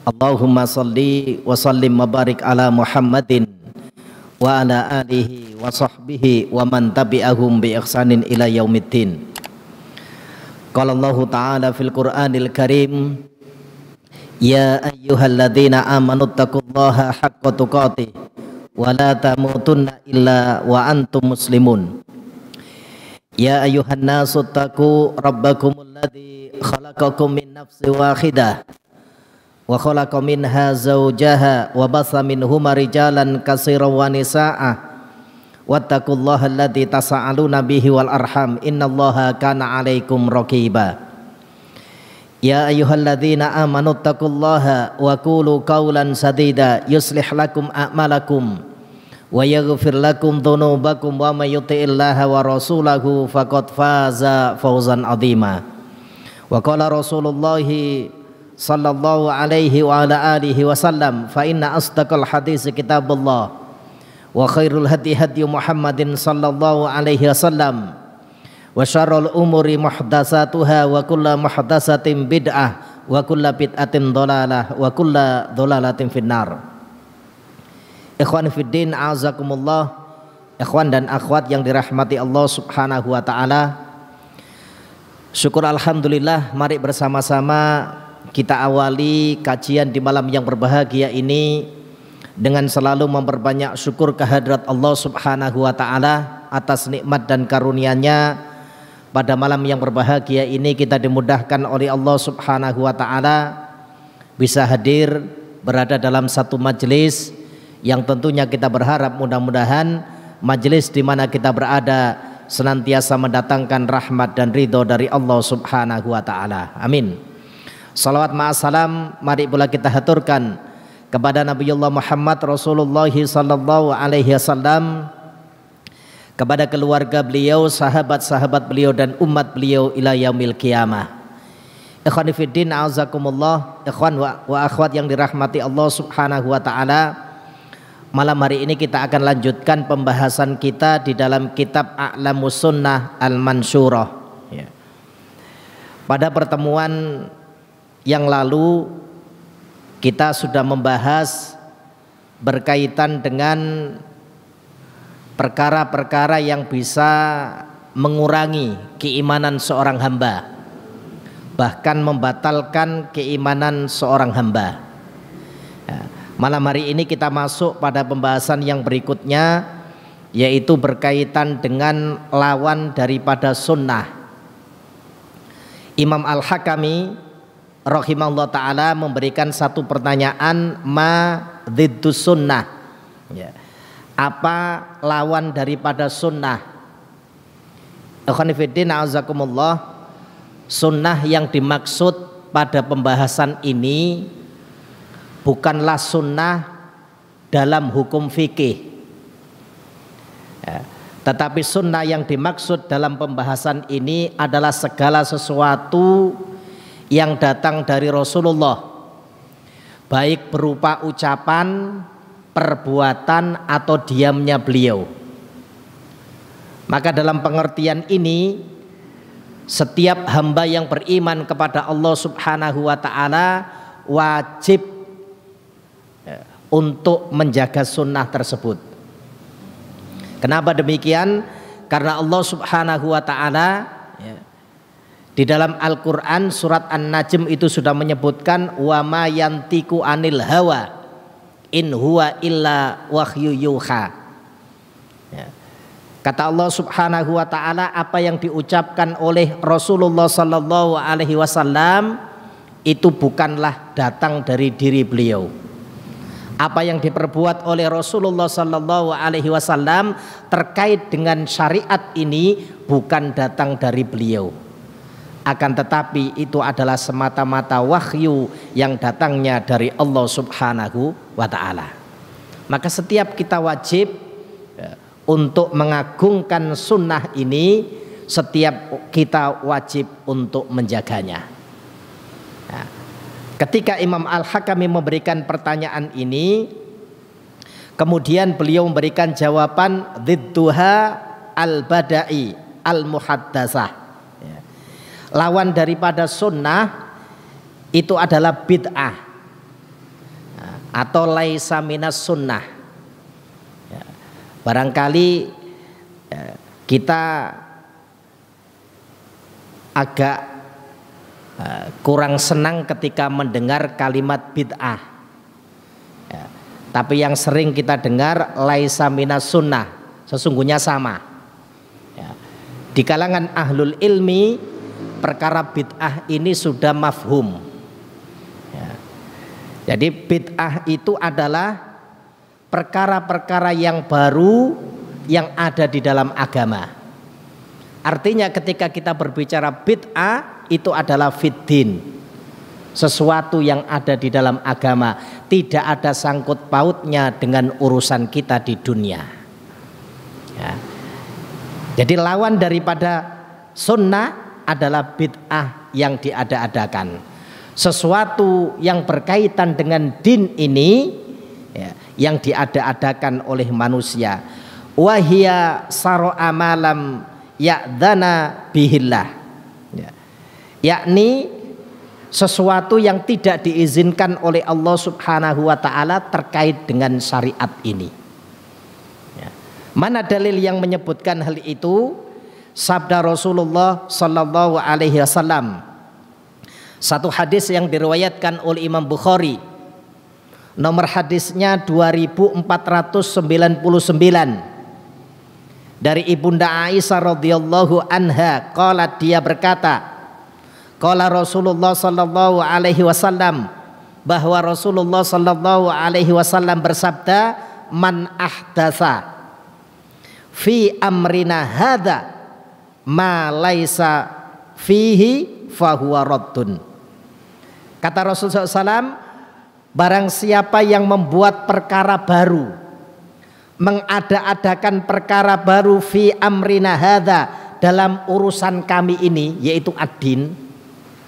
Allahumma salli wa sallim wa barik ala Muhammadin wa ala alihi wa sahbihi wa man tabi'ahum bi ihsanin ila yaumiddin. Qala Allah Ta'ala fil Qur'anil Karim, ya ayyuhalladzina amanu taqullaha haqqa tuqatih wa la tamutunna illa wa antum muslimun. Ya ayyuhan nasu taqu rabbakumul ladzi khalaqakum min nafsin wahidah wa khalaqa minha zawjaha wa batha minhuma rijalan katsiran wa nisaa'a wattaqullaha alladzi tasaaluna bihi wal arham innallaha kana 'alaikum raqiba. Ya ayyuhalladzina amanu taqullaha wa qulu qawlan sadida yuslih lakum a'malakum wa yaghfir lakum dhunubakum wa may yuti'illaha wa rasulahu faqad faza fawzan 'azima. Wa qala Rasulullahi sallallahu alaihi wa ala alihi wasallam, fa inna asdaqal hadits kitabullah wa khairul hadi hadi Muhammadin sallallahu alaihi wasallam wa syarrul umuri muhdatsatuha wa kullu muhdatsatin bid'ah wa kullu bid'atin dhalalah wa kullu dhalalatin finnar. Ikhwan fiddin, azakumullah, ikhwan dan akhwat yang dirahmati Allah Subhanahu wa taala. Syukur alhamdulillah, mari bersama-sama kita awali kajian di malam yang berbahagia ini dengan selalu memperbanyak syukur kehadirat Allah Subhanahu wa taala atas nikmat dan karunia-Nya. Pada malam yang berbahagia ini kita dimudahkan oleh Allah Subhanahu wa taala bisa hadir berada dalam satu majelis yang tentunya kita berharap mudah-mudahan majelis di mana kita berada senantiasa mendatangkan rahmat dan ridho dari Allah Subhanahu wa taala. Amin. Salawat ma'assalam mari pula kita haturkan kepada Nabiullah Muhammad Rasulullah sallallahu alaihi wasallam, kepada keluarga beliau, sahabat-sahabat beliau dan umat beliau ila yaumil qiyamah. Ikhwan fiddin, azakumullah, ikhwan wa akhwat yang dirahmati Allah Subhanahu wa taala. Malam hari ini kita akan lanjutkan pembahasan kita di dalam kitab A'lamus Sunnah Al-Mansyurah. Pada pertemuan yang lalu kita sudah membahas berkaitan dengan perkara-perkara yang bisa mengurangi keimanan seorang hamba, bahkan membatalkan keimanan seorang hamba. Malam hari ini kita masuk pada pembahasan yang berikutnya, yaitu berkaitan dengan lawan daripada sunnah. Imam Al-Hakami rahimahullah ta'ala memberikan satu pertanyaan, ma dhiddus sunnah, apa lawan daripada sunnah. Ikhwan fillah azakumullah, sunnah yang dimaksud pada pembahasan ini bukanlah sunnah dalam hukum fikih, tetapi sunnah yang dimaksud dalam pembahasan ini adalah segala sesuatu yang datang dari Rasulullah, baik berupa ucapan, perbuatan atau diamnya beliau. Maka dalam pengertian ini, setiap hamba yang beriman kepada Allah Subhanahu wa taala wajib untuk menjaga sunnah tersebut. Kenapa demikian? Karena Allah Subhanahu wa taala di dalam Al-Quran surat An-Najm itu sudah menyebutkan, wa ma yantiku anil hawa in huwa illa wahyu yuha. Kata Allah Subhanahu wa taala, apa yang diucapkan oleh Rasulullah sallallahu alaihi wasallam itu bukanlah datang dari diri beliau. Apa yang diperbuat oleh Rasulullah sallallahu alaihi wasallam terkait dengan syariat ini bukan datang dari beliau, akan tetapi itu adalah semata-mata wahyu yang datangnya dari Allah Subhanahu wa ta'ala. Maka setiap kita wajib untuk mengagungkan sunnah ini, setiap kita wajib untuk menjaganya. Ketika Imam Al-Hakami memberikan pertanyaan ini, kemudian beliau memberikan jawaban dhidduha al-bada'i al-muhaddasah. Lawan daripada sunnah itu adalah bid'ah. atau laisa minas sunnah. Ya, barangkali kita agak kurang senang ketika mendengar kalimat bid'ah. Ya, tapi yang sering kita dengar laisa minas sunnah, sesungguhnya sama. Ya, di kalangan ahlul ilmi perkara bid'ah ini sudah mafhum. Ya, jadi bid'ah itu adalah perkara-perkara yang baru yang ada di dalam agama. Artinya ketika kita berbicara bid'ah itu adalah fiddin, sesuatu yang ada di dalam agama, tidak ada sangkut pautnya dengan urusan kita di dunia. Ya. Jadi lawan daripada sunnah adalah bid'ah yang diada-adakan. Sesuatu yang berkaitan dengan din ini ya, yang diada-adakan oleh manusia. Wahia saro amalam ya'dana bihillah ya. Yakni sesuatu yang tidak diizinkan oleh Allah subhanahu wa ta'ala terkait dengan syariat ini ya. Mana dalil yang menyebutkan hal itu? Sabda Rasulullah sallallahu alaihi wasallam, satu hadis yang diriwayatkan oleh Imam Bukhari, nomor hadisnya 2499, dari Ibunda Aisyah radhiyallahu anha, qalat, dia berkata, qala Rasulullah sallallahu alaihi wasallam, bahwa Rasulullah sallallahu alaihi wasallam bersabda, man ahdatsa fi amrina hadza ma laisa fihi fahuwa raddun. Kata Rasulullah SAW, barang siapa yang membuat perkara baru, mengada-adakan perkara baru fi amrina hadza, dalam urusan kami ini, yaitu ad-din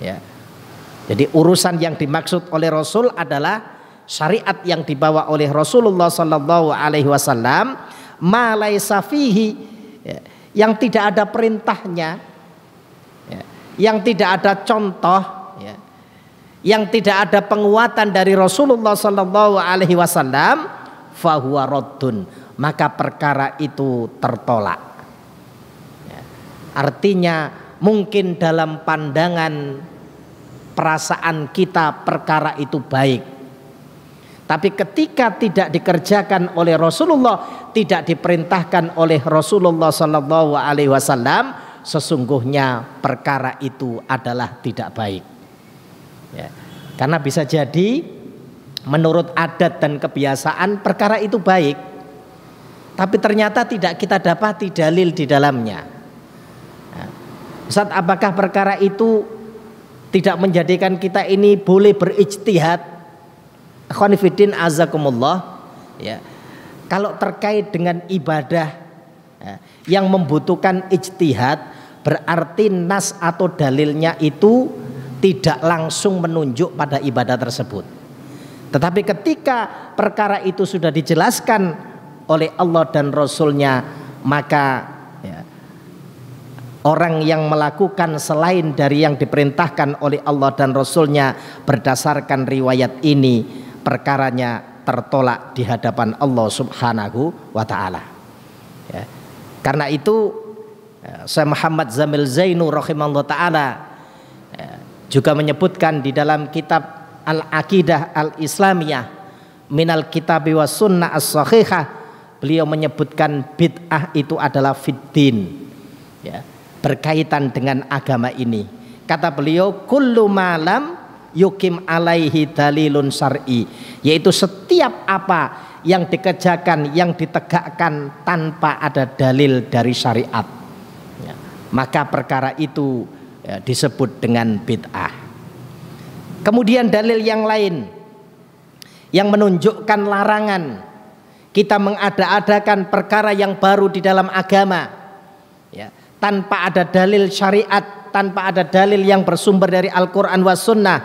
ya. Jadi urusan yang dimaksud oleh Rasul adalah syariat yang dibawa oleh Rasulullah sallallahu alaihi wasallam, ma laisa fihi ya, yang tidak ada perintahnya ya, yang tidak ada contoh ya, yang tidak ada penguatan dari Rasulullah sallallahu alaihi wasallam, fahuwa raddun, maka perkara itu tertolak ya. Artinya mungkin dalam pandangan perasaan kita perkara itu baik, tapi ketika tidak dikerjakan oleh Rasulullah, tidak diperintahkan oleh Rasulullah sallallahu alaihi wasallam, sesungguhnya perkara itu adalah tidak baik ya. Karena bisa jadi menurut adat dan kebiasaan perkara itu baik, tapi ternyata tidak kita dapati dalil di dalamnya. Ustaz, apakah perkara itu tidak menjadikan kita ini boleh berijtihad? Khonifidin azakumullah ya. Kalau terkait dengan ibadah ya, yang membutuhkan ijtihad, berarti nas atau dalilnya itu tidak langsung menunjuk pada ibadah tersebut. Tetapi ketika perkara itu sudah dijelaskan oleh Allah dan Rasulnya, maka ya, orang yang melakukan selain dari yang diperintahkan oleh Allah dan Rasulnya berdasarkan riwayat ini, perkaranya tertolak di hadapan Allah subhanahu wa ta'ala ya. Karena itu Syekh Muhammad Zamil Zainu rahimahullah ta'ala ya, juga menyebutkan di dalam kitab Al-Aqidah Al-Islamiyah Minal Kitabi wa Sunnah As-Sahihah, beliau menyebutkan bid'ah itu adalah fiddin ya, berkaitan dengan agama ini. Kata beliau, kullu malam yukim alaihi dalilun syar'i, yaitu setiap apa yang dikerjakan, yang ditegakkan tanpa ada dalil dari syariat ya, maka perkara itu ya, disebut dengan bid'ah. Kemudian dalil yang lain yang menunjukkan larangan kita mengada-adakan perkara yang baru di dalam agama ya, tanpa ada dalil syariat, tanpa ada dalil yang bersumber dari Al-Quran wa Sunnah,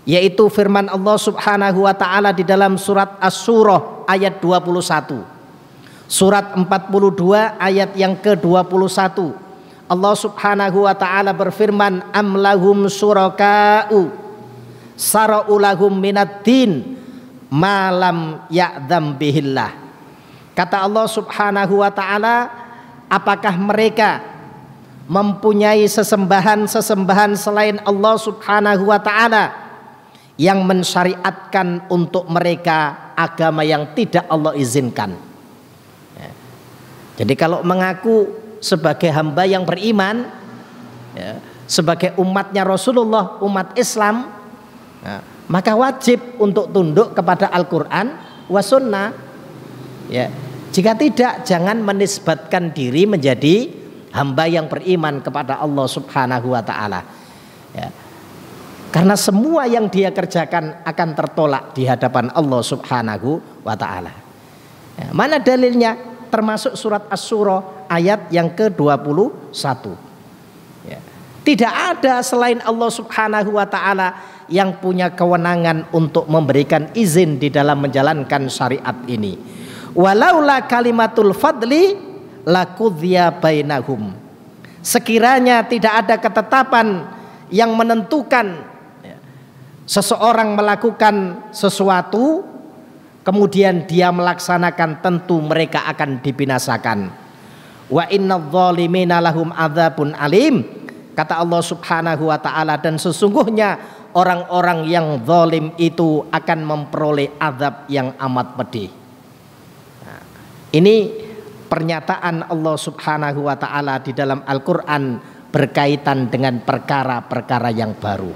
yaitu firman Allah subhanahu wa ta'ala di dalam surat Asy-Syura ayat 21, surat 42 ayat yang ke-21. Allah subhanahu wa ta'ala berfirman, am lahum syuraka'u sara'u lahum minad din malam ya'dzam bihillah. Kata Allah Subhanahu wa taala, apakah mereka mempunyai sesembahan-sesembahan selain Allah Subhanahu wa taala yang mensyariatkan untuk mereka agama yang tidak Allah izinkan. Ya. Jadi kalau mengaku sebagai hamba yang beriman, ya, sebagai umatnya Rasulullah, umat Islam, ya, maka wajib untuk tunduk kepada Al-Quran wa sunnah. Ya. Jika tidak, jangan menisbatkan diri menjadi hamba yang beriman kepada Allah Subhanahu wa taala. Ya. Karena semua yang dia kerjakan akan tertolak di hadapan Allah Subhanahu wa taala. Ya. Mana dalilnya? Termasuk surat Asy-Syura ayat yang ke-21. Ya. Tidak ada selain Allah Subhanahu wa taala yang punya kewenangan untuk memberikan izin di dalam menjalankan syariat ini. Walaula kalimatul fadli lakudhiya bainahum. Sekiranya tidak ada ketetapan yang menentukan seseorang melakukan sesuatu kemudian dia melaksanakan, tentu mereka akan dibinasakan. Wa innadz zalimina lahum adzabun alim. Kata Allah Subhanahu wa taala, dan sesungguhnya orang-orang yang zalim itu akan memperoleh azab yang amat pedih. Nah, ini pernyataan Allah Subhanahu wa taala di dalam Al-Qur'an berkaitan dengan perkara-perkara yang baru.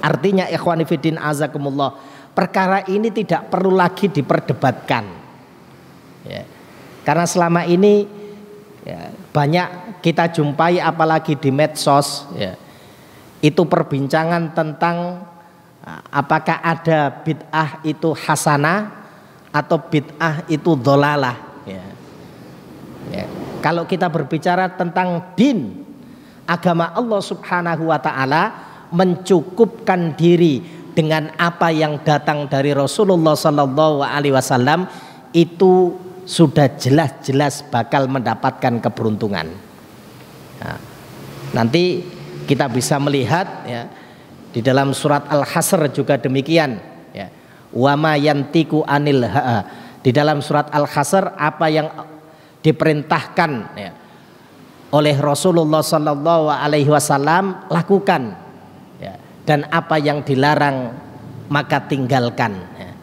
Artinya ikhwani fiddin azakumullah, perkara ini tidak perlu lagi diperdebatkan. Ya. Karena selama ini ya, banyak kita jumpai apalagi di medsos, ya, itu perbincangan tentang apakah ada bid'ah itu hasanah atau bid'ah itu dholalah. Ya. Ya. Kalau kita berbicara tentang din, agama Allah Subhanahu wa taala mencukupkan diri dengan apa yang datang dari Rasulullah Sallallahu Alaihi Wasallam, itu sudah jelas-jelas bakal mendapatkan keberuntungan. Nah, nanti kita bisa melihat ya, di dalam surat Al-Hasr juga demikian. Ya. Wa ma yantiqu anil hawa. Di dalam surat Al-Hasr apa yang diperintahkan ya, oleh Rasulullah Sallallahu Alaihi Wasallam lakukan, ya, dan apa yang dilarang maka tinggalkan. Ya.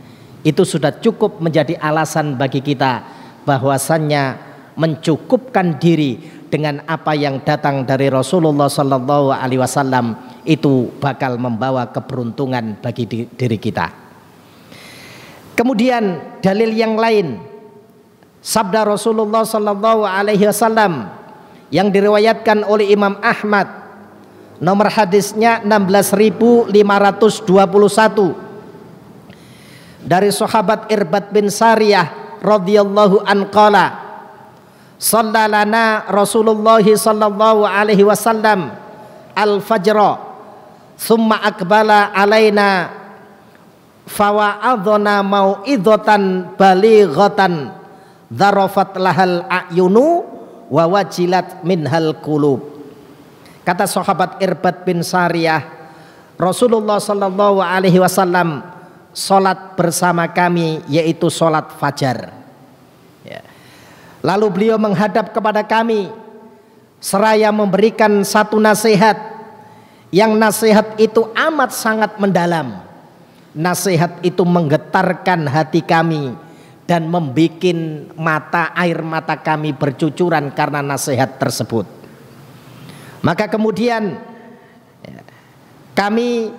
Itu sudah cukup menjadi alasan bagi kita bahwasannya mencukupkan diri dengan apa yang datang dari Rasulullah Sallallahu Alaihi Wasallam itu bakal membawa keberuntungan bagi diri kita. Kemudian dalil yang lain, sabda Rasulullah Sallallahu Alaihi Wasallam yang diriwayatkan oleh Imam Ahmad, nomor hadisnya 16.521 dari sahabat Irbad bin Sariyah radhiyallahu an qala sallalana Rasulullah sallallahu alaihi wasallam al-fajra thumma akbala alaina fawa'adhana mau'idhatan balighatan dzarafat lahal a'yunu wa wajilat minhal qulub. Kata sahabat Irbad bin Sariyah, Rasulullah sallallahu alaihi wasallam salat bersama kami, yaitu salat fajar. Ya. Lalu beliau menghadap kepada kami seraya memberikan satu nasihat, yang nasihat itu amat sangat mendalam. Nasihat itu menggetarkan hati kami dan membuat air mata kami bercucuran karena nasihat tersebut. Maka kemudian kami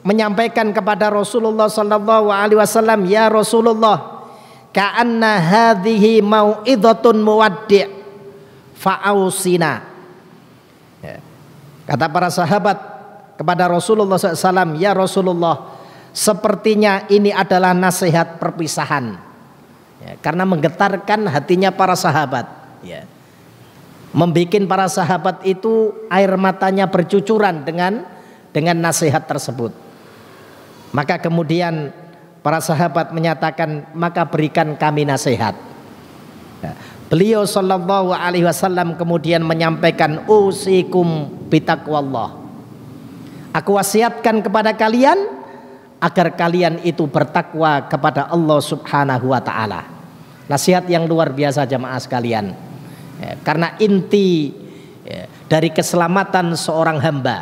menyampaikan kepada Rasulullah sallallahu alaihi wasallam, ya Rasulullah, ka'anna hadhihi mau'idhatun muwaddi' fa'ausina. Kata para sahabat kepada Rasulullah SAW, ya Rasulullah, sepertinya ini adalah nasihat perpisahan. Ya, karena menggetarkan hatinya para sahabat, ya, membikin para sahabat itu air matanya bercucuran dengan nasihat tersebut. Maka kemudian para sahabat menyatakan, maka berikan kami nasihat. Ya, beliau sallallahu alaihi wasallam kemudian menyampaikan, usikum bitaqwallah. Aku wasiatkan kepada kalian agar kalian itu bertakwa kepada Allah Subhanahu wa taala. Nasihat yang luar biasa jamaah sekalian. Karena inti dari keselamatan seorang hamba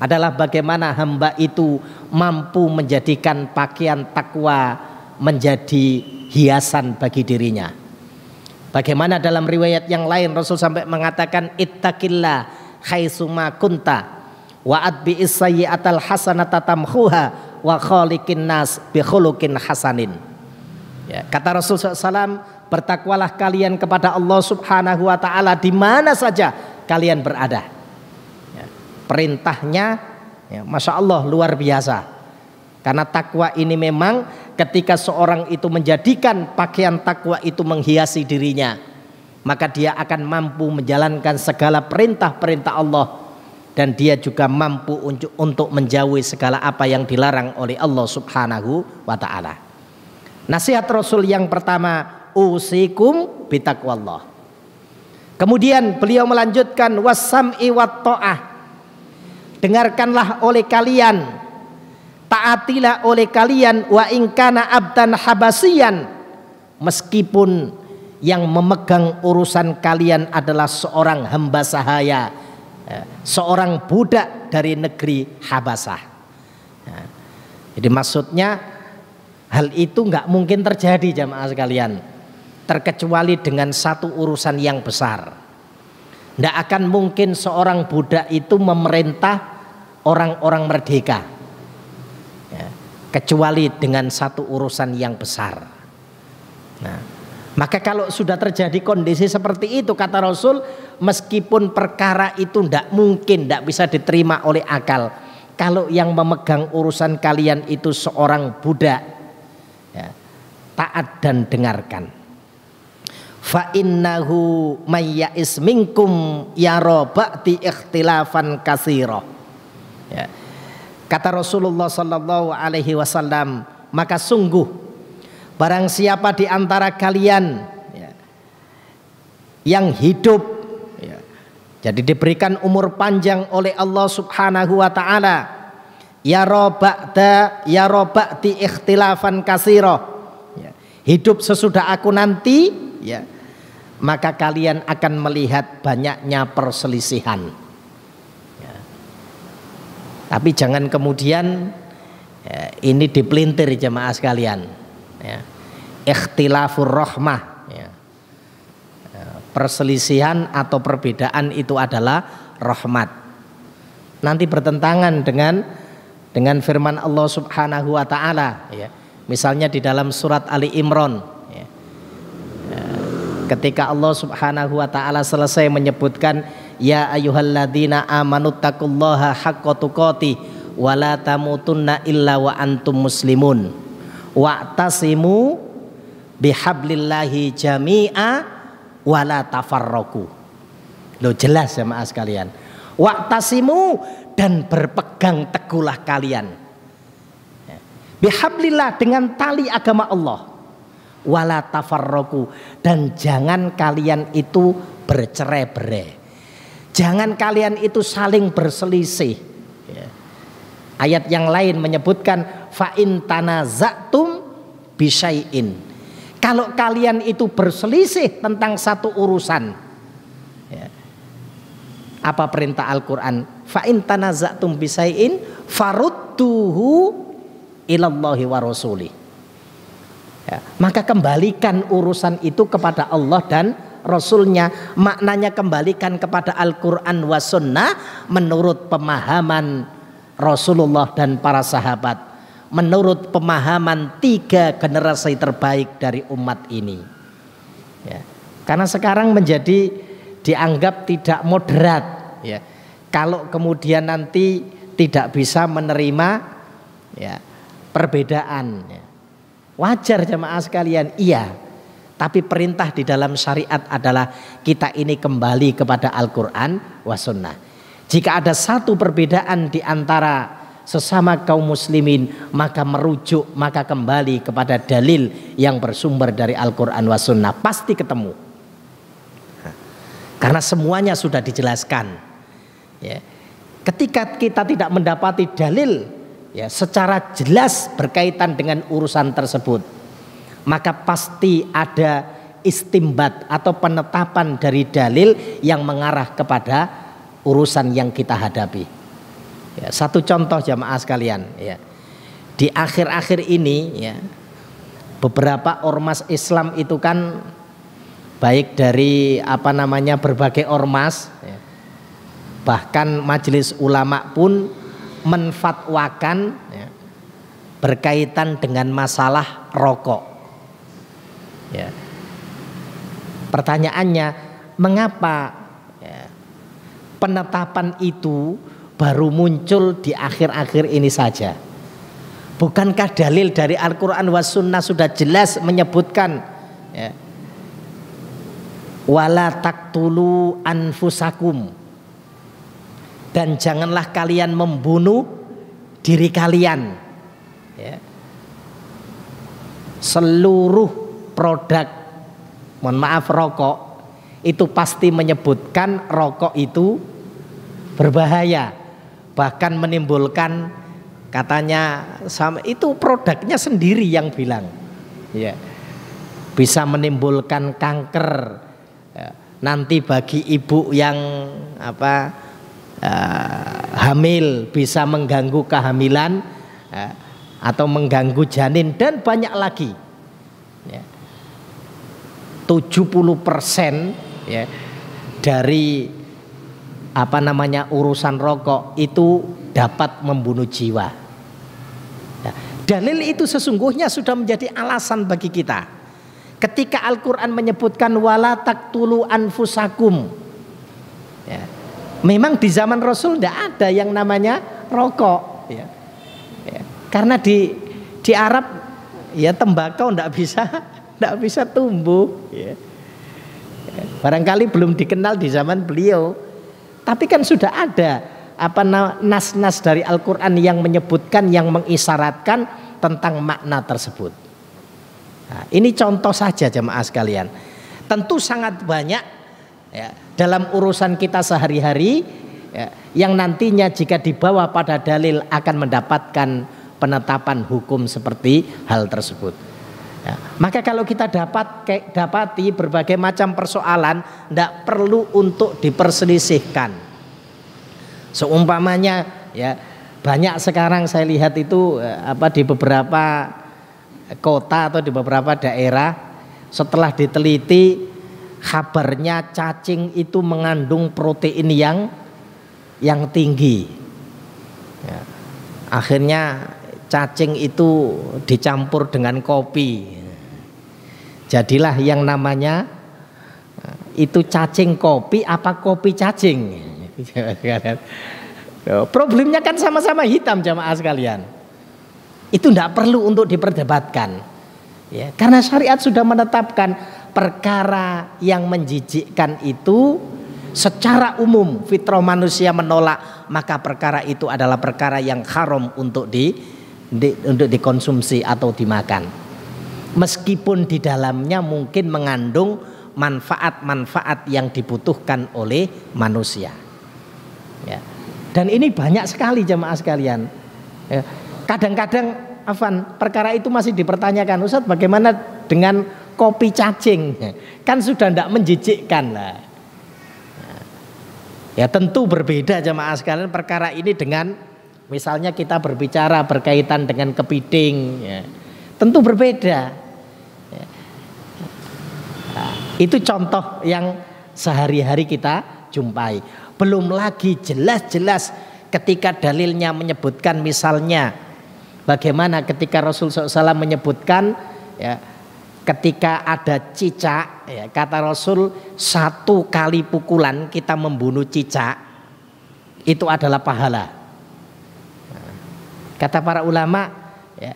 adalah bagaimana hamba itu mampu menjadikan pakaian takwa menjadi hiasan bagi dirinya. Bagaimana dalam riwayat yang lain Rasul sampai mengatakan ittaqillah haitsuma kunta wa atbi'is sayyi'atal hasanata tamhuha wa khaliqin nas bi khuluqin hasanin. Ya, kata Rasul SAW, bertakwalah kalian kepada Allah Subhanahu wa taala di mana saja kalian berada. Ya, perintahnya ya, Masya Allah luar biasa. Karena takwa ini memang ketika seorang itu menjadikan pakaian takwa itu menghiasi dirinya, maka dia akan mampu menjalankan segala perintah-perintah Allah, dan dia juga mampu untuk menjauhi segala apa yang dilarang oleh Allah Subhanahu wa taala. Nasihat Rasul yang pertama, usikum bitaqwallah. Kemudian beliau melanjutkan wasam'i wat ta'ah. Dengarkanlah oleh kalian, taatilah oleh kalian wa in kana abdan habasiyan, meskipun yang memegang urusan kalian adalah seorang hamba sahaya, seorang budak dari negeri Habasah. Jadi maksudnya hal itu nggak mungkin terjadi jamaah sekalian, terkecuali dengan satu urusan yang besar. Nggak akan mungkin seorang budak itu memerintah orang-orang merdeka, kecuali dengan satu urusan yang besar. Nah, maka kalau sudah terjadi kondisi seperti itu, kata Rasul, meskipun perkara itu tidak mungkin, tidak bisa diterima oleh akal, kalau yang memegang urusan kalian itu seorang budak, ya, taat dan dengarkan. Fa innahu may ya'is minkum yara ba'di ikhtilafan katsira. Ya. Kata Rasulullah sallallahu alaihi wasallam, maka sungguh barang siapa di antara kalian ya, yang hidup ya, jadi diberikan umur panjang oleh Allah Subhanahu wa taala, yara ba'di ikhtilafan katsira, ya, hidup sesudah aku nanti, ya, maka kalian akan melihat banyaknya perselisihan. Ya. Tapi jangan kemudian ya, ini dipelintir jemaah sekalian. Ya. Ikhtilafur rahmah. Ya. Perselisihan atau perbedaan itu adalah rahmat. Nanti bertentangan dengan firman Allah Subhanahu wa taala. Ya. Misalnya di dalam surat Ali Imran. Ya. Ketika Allah Subhanahu wa taala selesai menyebutkan ya ayyuhalladzina amanu taqullaha haqqa tuqatih wa la tamutunna illa wa antum muslimun wa'tasimu bihablillahi jami'a wa la tafarraqu. Loh, jelas ya jemaah sekalian. Wa'tasimu, dan berpegang teguhlah kalian bihablillah, dengan tali agama Allah, wala tafarraqu, dan jangan kalian itu bercerai-berai, jangan kalian itu saling berselisih. Ya. Ayat yang lain menyebutkan fa in tanaza'tum bisyai'in, kalau kalian itu berselisih tentang satu urusan, ya, apa perintah Al-Quran? Fa in tanaza'tum bisyai'in farudduhu ilallahi wa rasulih. Ya, maka kembalikan urusan itu kepada Allah dan Rasulnya. Maknanya kembalikan kepada Al-Quran wa sunnah menurut pemahaman Rasulullah dan para sahabat, menurut pemahaman 3 generasi terbaik dari umat ini. Ya, karena sekarang menjadi dianggap tidak moderat. Ya, kalau kemudian nanti tidak bisa menerima ya, perbedaan. Ya. Wajar jemaah sekalian, iya. Tapi perintah di dalam syariat adalah kita ini kembali kepada Al-Quran wa sunnah. Jika ada satu perbedaan di antara sesama kaum muslimin, maka merujuk, maka kembali kepada dalil yang bersumber dari Al-Quran wa sunnah. Pasti ketemu. Karena semuanya sudah dijelaskan. Ya. Ketika kita tidak mendapati dalil ya secara jelas berkaitan dengan urusan tersebut, maka pasti ada istimbat atau penetapan dari dalil yang mengarah kepada urusan yang kita hadapi. Ya, satu contoh jamaah sekalian, ya. Di akhir-akhir ini ya, beberapa ormas Islam itu kan baik dari berbagai ormas ya, bahkan majelis ulama pun menfatwakan ya, berkaitan dengan masalah rokok. Ya. Pertanyaannya, mengapa ya, penetapan itu baru muncul di akhir-akhir ini saja? Bukankah dalil dari Al-Quran was sunnah sudah jelas menyebutkan ya, wala taqtulu anfusakum, dan janganlah kalian membunuh diri kalian ya. Seluruh produk, mohon maaf, rokok itu pasti menyebutkan rokok itu berbahaya, bahkan menimbulkan, katanya sama itu produknya sendiri yang bilang ya, bisa menimbulkan kanker ya, nanti bagi ibu yang hamil, bisa mengganggu kehamilan ya, atau mengganggu janin, dan banyak lagi ya. 70% ya, dari urusan rokok itu dapat membunuh jiwa. Ya, dalil itu sesungguhnya sudah menjadi alasan bagi kita. Ketika Al-Quran menyebutkan wala taqtulu anfusakum ya, memang di zaman Rasul tidak ada yang namanya rokok ya. Ya, karena di Arab ya tembakau tidak bisa tumbuh ya. Ya, barangkali belum dikenal di zaman beliau, tapi kan sudah ada nas-nas dari Al-Quran yang menyebutkan, yang mengisyaratkan tentang makna tersebut. Nah, ini contoh saja jemaah sekalian. Tentu sangat banyak ya, dalam urusan kita sehari-hari ya, yang nantinya jika dibawa pada dalil akan mendapatkan penetapan hukum seperti hal tersebut. Ya, maka kalau kita dapati berbagai macam persoalan, tidak perlu untuk diperselisihkan. Seumpamanya ya, banyak sekarang saya lihat itu di beberapa kota atau di beberapa daerah, setelah diteliti kabarnya cacing itu mengandung protein yang tinggi ya, akhirnya cacing itu dicampur dengan kopi, jadilah yang namanya itu cacing kopi apa kopi cacing. Problemnya kan sama-sama hitam jamaah sekalian. Itu tidak perlu untuk diperdebatkan ya, karena syariat sudah menetapkan perkara yang menjijikkan itu secara umum fitrah manusia menolak, maka perkara itu adalah perkara yang haram untuk dikonsumsi atau dimakan, meskipun di dalamnya mungkin mengandung manfaat-manfaat yang dibutuhkan oleh manusia ya. Dan ini banyak sekali jemaah sekalian ya. Kadang-kadang perkara itu masih dipertanyakan, Ustaz bagaimana dengan kopi cacing, kan sudah tidak menjijikkan lah ya. Tentu berbeda jemaah sekalian perkara ini dengan misalnya kita berbicara berkaitan dengan kepiting ya. Tentu berbeda ya. Nah, itu contoh yang sehari-hari kita jumpai. Belum lagi jelas-jelas ketika dalilnya menyebutkan, misalnya bagaimana ketika Rasulullah SAW menyebutkan ya, ketika ada cicak ya, kata Rasul 1 kali pukulan kita membunuh cicak itu adalah pahala. Nah, kata para ulama ya,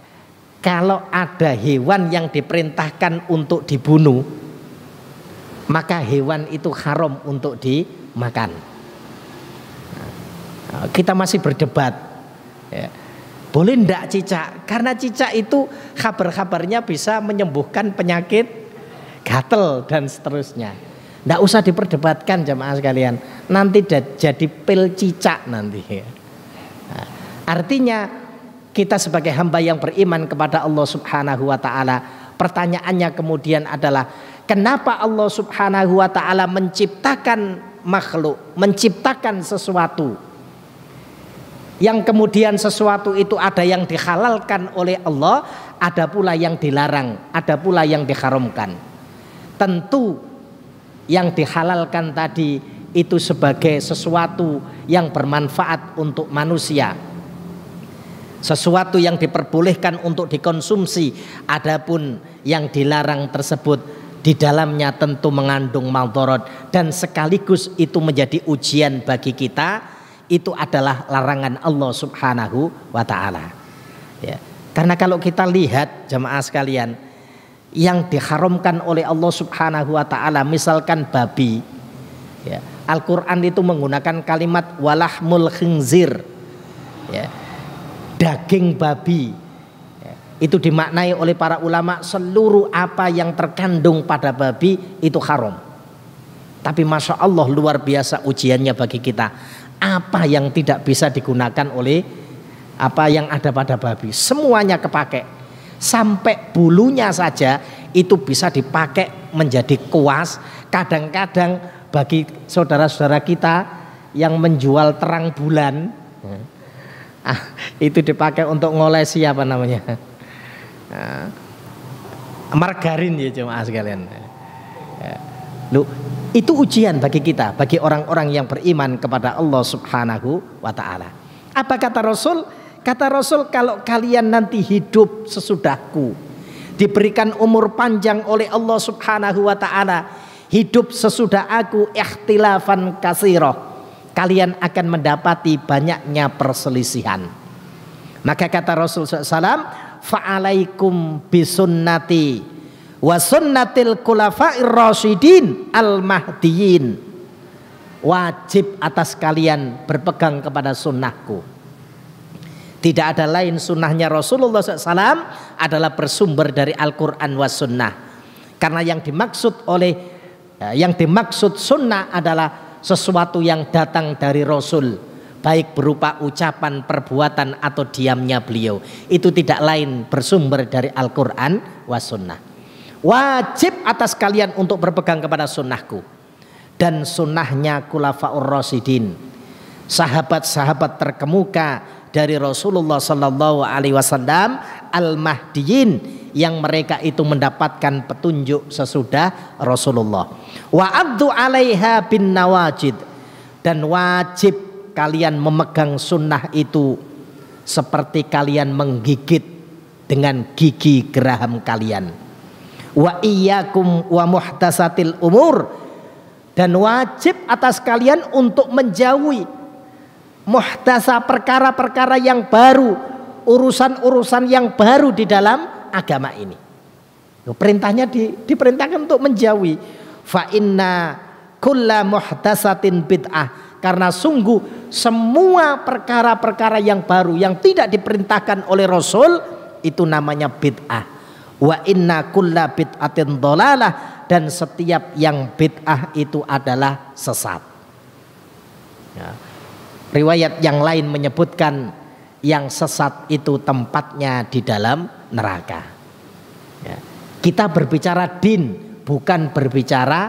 kalau ada hewan yang diperintahkan untuk dibunuh, maka hewan itu haram untuk dimakan. Kita masih berdebat ya, boleh ndak cicak, karena cicak itu kabar-kabarnya bisa menyembuhkan penyakit gatel dan seterusnya. Ndak usah diperdebatkan jamaah sekalian, nanti jadi pil cicak nanti ya. Nah, artinya kita sebagai hamba yang beriman kepada Allah Subhanahu wa taala, pertanyaannya kemudian adalah kenapa Allah Subhanahu wa taala menciptakan makhluk, menciptakan sesuatu yang kemudian sesuatu itu ada yang dihalalkan oleh Allah, ada pula yang dilarang, ada pula yang diharamkan. Tentu yang dihalalkan tadi itu sebagai sesuatu yang bermanfaat untuk manusia, sesuatu yang diperbolehkan untuk dikonsumsi. Adapun yang dilarang tersebut di dalamnya tentu mengandung maldharat dan sekaligus itu menjadi ujian bagi kita. Itu adalah larangan Allah Subhanahu wa taala. Ya. Karena kalau kita lihat jemaah sekalian, yang diharamkan oleh Allah Subhanahu wa taala misalkan babi. Ya. Al-Qur'an itu menggunakan kalimat walahmul khinzir. Ya. Daging babi. Ya. Itu dimaknai oleh para ulama seluruh apa yang terkandung pada babi itu haram. Tapi Masya Allah luar biasa ujiannya bagi kita. Apa yang tidak bisa digunakan oleh apa yang ada pada babi, semuanya kepake. Sampai bulunya saja itu bisa dipakai menjadi kuas. Kadang-kadang bagi saudara-saudara kita yang menjual terang bulan, itu dipakai untuk ngolesi apa namanya, margarin ya jemaah sekalian. Loh, itu ujian bagi kita, bagi orang-orang yang beriman kepada Allah Subhanahu wa ta'ala. Apa kata Rasul? Kata Rasul, kalau kalian nanti hidup sesudahku, diberikan umur panjang oleh Allah Subhanahu wa ta'ala, hidup sesudah aku ikhtilafan katsira, kalian akan mendapati banyaknya perselisihan. Maka kata Rasul SAW, fa'alaikum bisunnati wa sunnatil khulafa'ir rasyidin al-mahdiyyin. Wajib atas kalian berpegang kepada sunnahku. Tidak ada lain sunnahnya Rasulullah SAW adalah bersumber dari Al-Quran wa sunnah. Karena yang dimaksud sunnah adalah sesuatu yang datang dari Rasul, baik berupa ucapan, perbuatan atau diamnya beliau. Itu tidak lain bersumber dari Al-Quran wa sunnah. Wajib atas kalian untuk berpegang kepada sunnahku dan sunnahnya khulafaur rasyidin, sahabat-sahabat terkemuka dari Rasulullah Sallallahu Alaihi Wasallam al-mahdiyyin, yang mereka itu mendapatkan petunjuk sesudah Rasulullah. Wa addu 'alaiha bin nawajid, dan wajib kalian memegang sunnah itu seperti kalian menggigit dengan gigi geraham kalian. Wa iyyakum wa muhdatsatil umur, dan wajib atas kalian untuk menjauhi muhdasa, perkara-perkara yang baru, urusan-urusan yang baru di dalam agama ini. Perintahnya diperintahkan untuk menjauhi. Fa inna kulla muhdatsatin bid'ah, karena sungguh semua perkara-perkara yang baru yang tidak diperintahkan oleh Rasul itu namanya bid'ah. Wa inna kulla bid'atin dhalalah, dan setiap yang bid'ah itu adalah sesat. Ya. Riwayat yang lain menyebutkan yang sesat itu tempatnya di dalam neraka. Ya. Kita berbicara din, bukan berbicara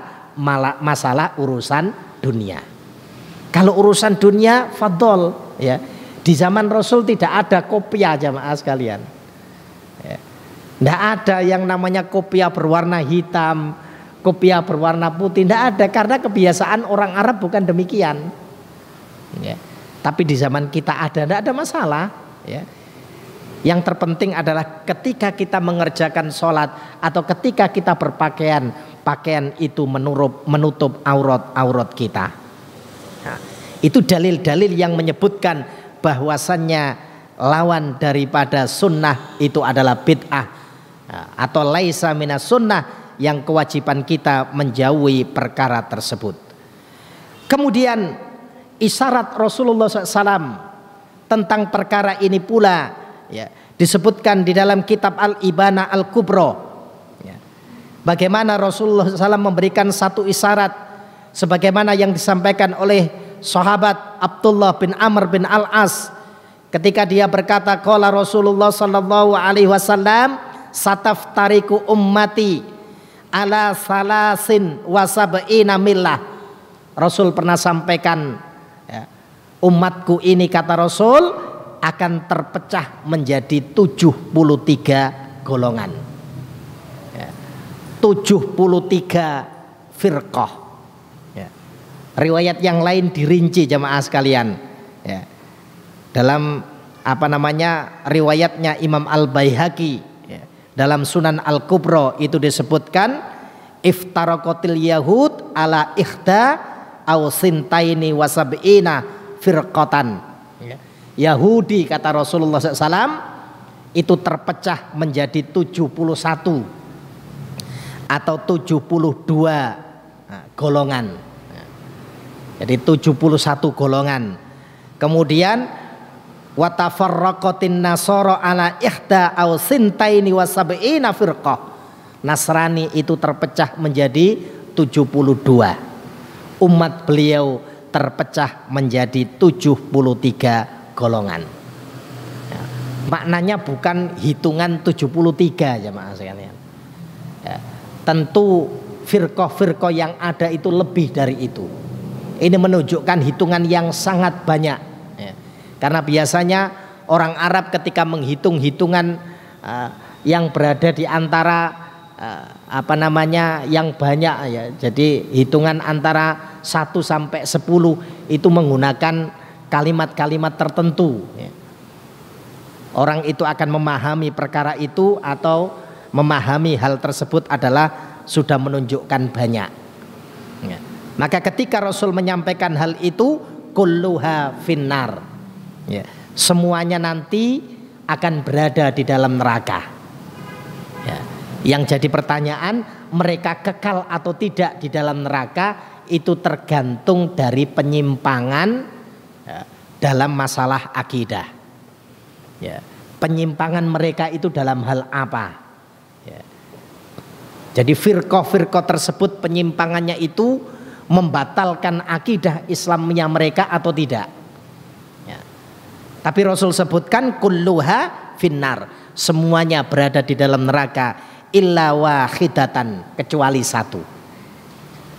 masalah urusan dunia. Kalau urusan dunia fadol, ya. Di zaman Rasul tidak ada kopiah jamaah sekalian. Ya. Tidak ada yang namanya kopiah berwarna hitam, kopiah berwarna putih, tidak ada, karena kebiasaan orang Arab bukan demikian. Ya. Tapi di zaman kita ada, tidak ada masalah. Ya. Yang terpenting adalah ketika kita mengerjakan sholat atau ketika kita berpakaian, pakaian itu menutup aurat kita. Nah, itu dalil-dalil yang menyebutkan bahwasannya lawan daripada sunnah itu adalah bid'ah. Atau laisa minas sunnah, yang kewajiban kita menjauhi perkara tersebut. Kemudian isyarat Rasulullah SAW tentang perkara ini pula, ya, disebutkan di dalam kitab Al-Ibana Al-Kubra, ya. Bagaimana Rasulullah SAW memberikan satu isyarat sebagaimana yang disampaikan oleh sahabat Abdullah bin Amr bin Al-As ketika dia berkata qala Rasulullah sallallahu alaihi wasallam sataftariku ummati ala salasin wa sab'ina millah. Rasul pernah sampaikan ya, umatku ini kata Rasul akan terpecah menjadi 73 golongan ya, 73 firqah ya. Riwayat yang lain dirinci jamaah sekalian ya. Dalam riwayatnya Imam Al-Baihaqi ya, dalam Sunan Al-Kubra itu disebutkan iftaraqatil yahud ala ikhda aw sintaini wa sab'ina firqatan ya. Yahudi kata Rasulullah SAW itu terpecah menjadi 71 atau 72 golongan. Jadi 71 golongan. Kemudian wa tafarraqatin nasara ala ihda aw sintaini wa sab'ina firqah. Nasrani itu terpecah menjadi 72. Umat beliau terpecah menjadi 73 golongan. Ya, maknanya bukan hitungan 73 jemaah sekalian. Ya, tentu firqah-firqah yang ada itu lebih dari itu. Ini menunjukkan hitungan yang sangat banyak. Ya, karena biasanya orang Arab ketika menghitung hitungan yang berada di antara yang banyak ya. Jadi hitungan antara 1 sampai 10 itu menggunakan kalimat-kalimat tertentu ya. Orang itu akan memahami perkara itu atau memahami hal tersebut adalah sudah menunjukkan banyak ya. Maka ketika Rasul menyampaikan hal itu kulluha finnar ya, semuanya nanti akan berada di dalam neraka ya. Yang jadi pertanyaan, mereka kekal atau tidak di dalam neraka itu tergantung dari penyimpangan ya, dalam masalah akidah ya. Penyimpangan mereka itu dalam hal apa ya. Jadi firqah-firqah tersebut penyimpangannya itu membatalkan akidah Islamnya mereka atau tidak ya. Tapi Rasul sebutkan kulluha finnar, semuanya berada di dalam neraka illa wahidatan, kecuali satu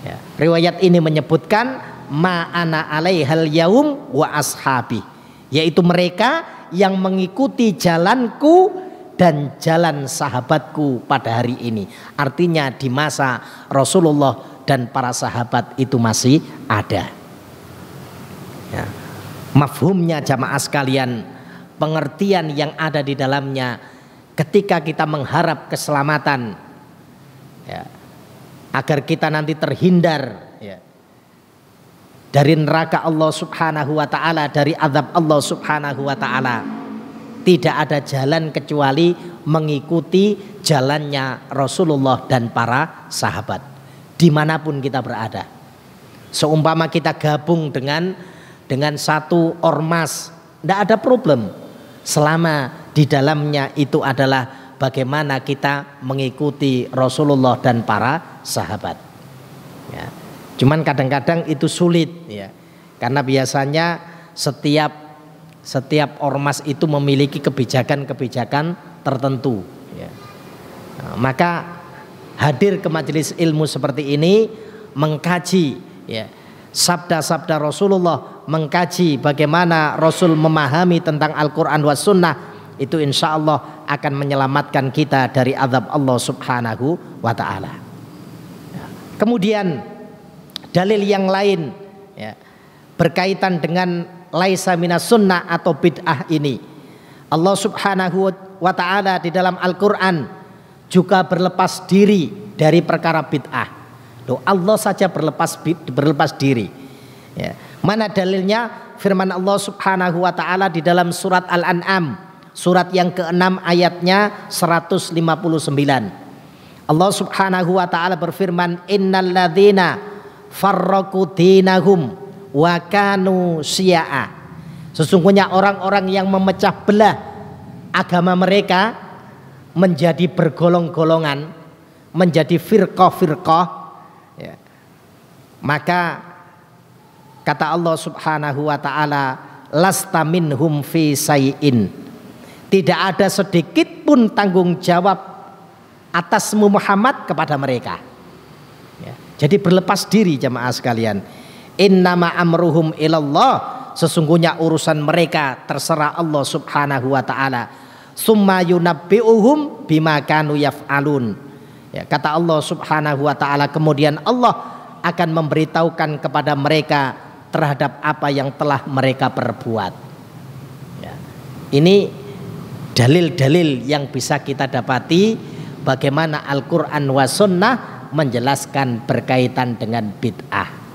ya. Riwayat ini menyebutkan ma ana alaihal yaum wa ashabi, yaitu mereka yang mengikuti jalanku dan jalan sahabatku pada hari ini. Artinya di masa Rasulullah dan para sahabat itu masih ada ya. Mafhumnya jamaah sekalian, pengertian yang ada di dalamnya ketika kita mengharap keselamatan ya, agar kita nanti terhindar ya, dari neraka Allah subhanahu wa ta'ala, dari azab Allah subhanahu wa ta'ala, tidak ada jalan kecuali mengikuti jalannya Rasulullah dan para sahabat dimanapun kita berada. Seumpama kita gabung dengan satu ormas, tidak ada problem selama di dalamnya itu adalah bagaimana kita mengikuti Rasulullah dan para sahabat ya. Cuman kadang-kadang itu sulit ya, karena biasanya setiap ormas itu memiliki kebijakan-kebijakan tertentu ya. Nah, maka hadir ke majelis ilmu seperti ini, mengkaji ya sabda-sabda Rasulullah, mengkaji bagaimana Rasul memahami tentang Al-Quran was sunnah, itu insya Allah akan menyelamatkan kita dari azab Allah subhanahu wa ta'ala ya. Kemudian dalil yang lain ya, berkaitan dengan laisa minas sunnah atau bid'ah ini, Allah subhanahu wa ta'ala di dalam Al-Quran juga berlepas diri dari perkara bid'ah. Loh, Allah saja berlepas diri ya. Mana dalilnya? Firman Allah subhanahu wa ta'ala di dalam surat Al-An'am, surat yang ke-6 ayatnya 159. Allah subhanahu wa ta'ala berfirman, innal ladzina farraqu dinahum wa kanu syi'a, sesungguhnya orang-orang yang memecah belah agama mereka menjadi bergolong-golongan, menjadi firqah-firqah ya. Maka kata Allah subhanahu wa ta'ala, lasta minhum fi sayyin. Tidak ada sedikit pun tanggung jawab atasmu Muhammad kepada mereka. Ya. Jadi berlepas diri jamaah sekalian. Innama amruhum ilallah, sesungguhnya urusan mereka terserah Allah Subhanahu wa taala. Summa yunabbi'uhum bima kanu yaf'alun. Ya, kata Allah Subhanahu wa taala, kemudian Allah akan memberitahukan kepada mereka terhadap apa yang telah mereka perbuat. Ya. Ini dalil-dalil yang bisa kita dapati bagaimana Al-Quran wa Sunnah menjelaskan berkaitan dengan bid'ah.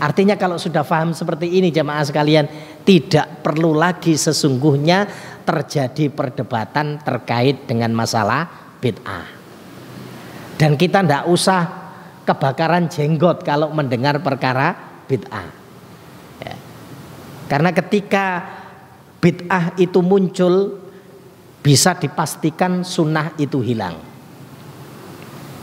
Artinya kalau sudah paham seperti ini jamaah sekalian, tidak perlu lagi sesungguhnya terjadi perdebatan terkait dengan masalah bid'ah. Dan kita tidak usah kebakaran jenggot kalau mendengar perkara bid'ah. Ya. Karena ketika bid'ah itu muncul, bisa dipastikan sunnah itu hilang.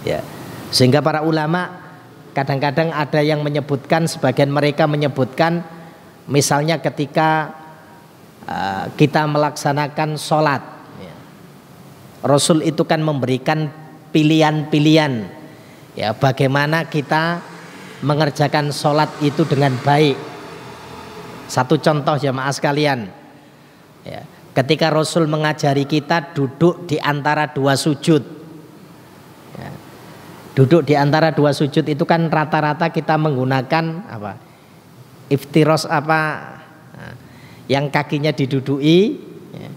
Ya. Sehingga para ulama kadang-kadang ada yang menyebutkan, sebagian mereka menyebutkan, misalnya ketika kita melaksanakan sholat, ya, Rasul itu kan memberikan pilihan-pilihan, ya, bagaimana kita mengerjakan sholat itu dengan baik. Satu contoh jamaah sekalian, ya, ketika Rasul mengajari kita duduk di antara dua sujud, ya, duduk di antara dua sujud itu kan rata-rata kita menggunakan apa? Iftiros apa? Nah, yang kakinya diduduki, ya,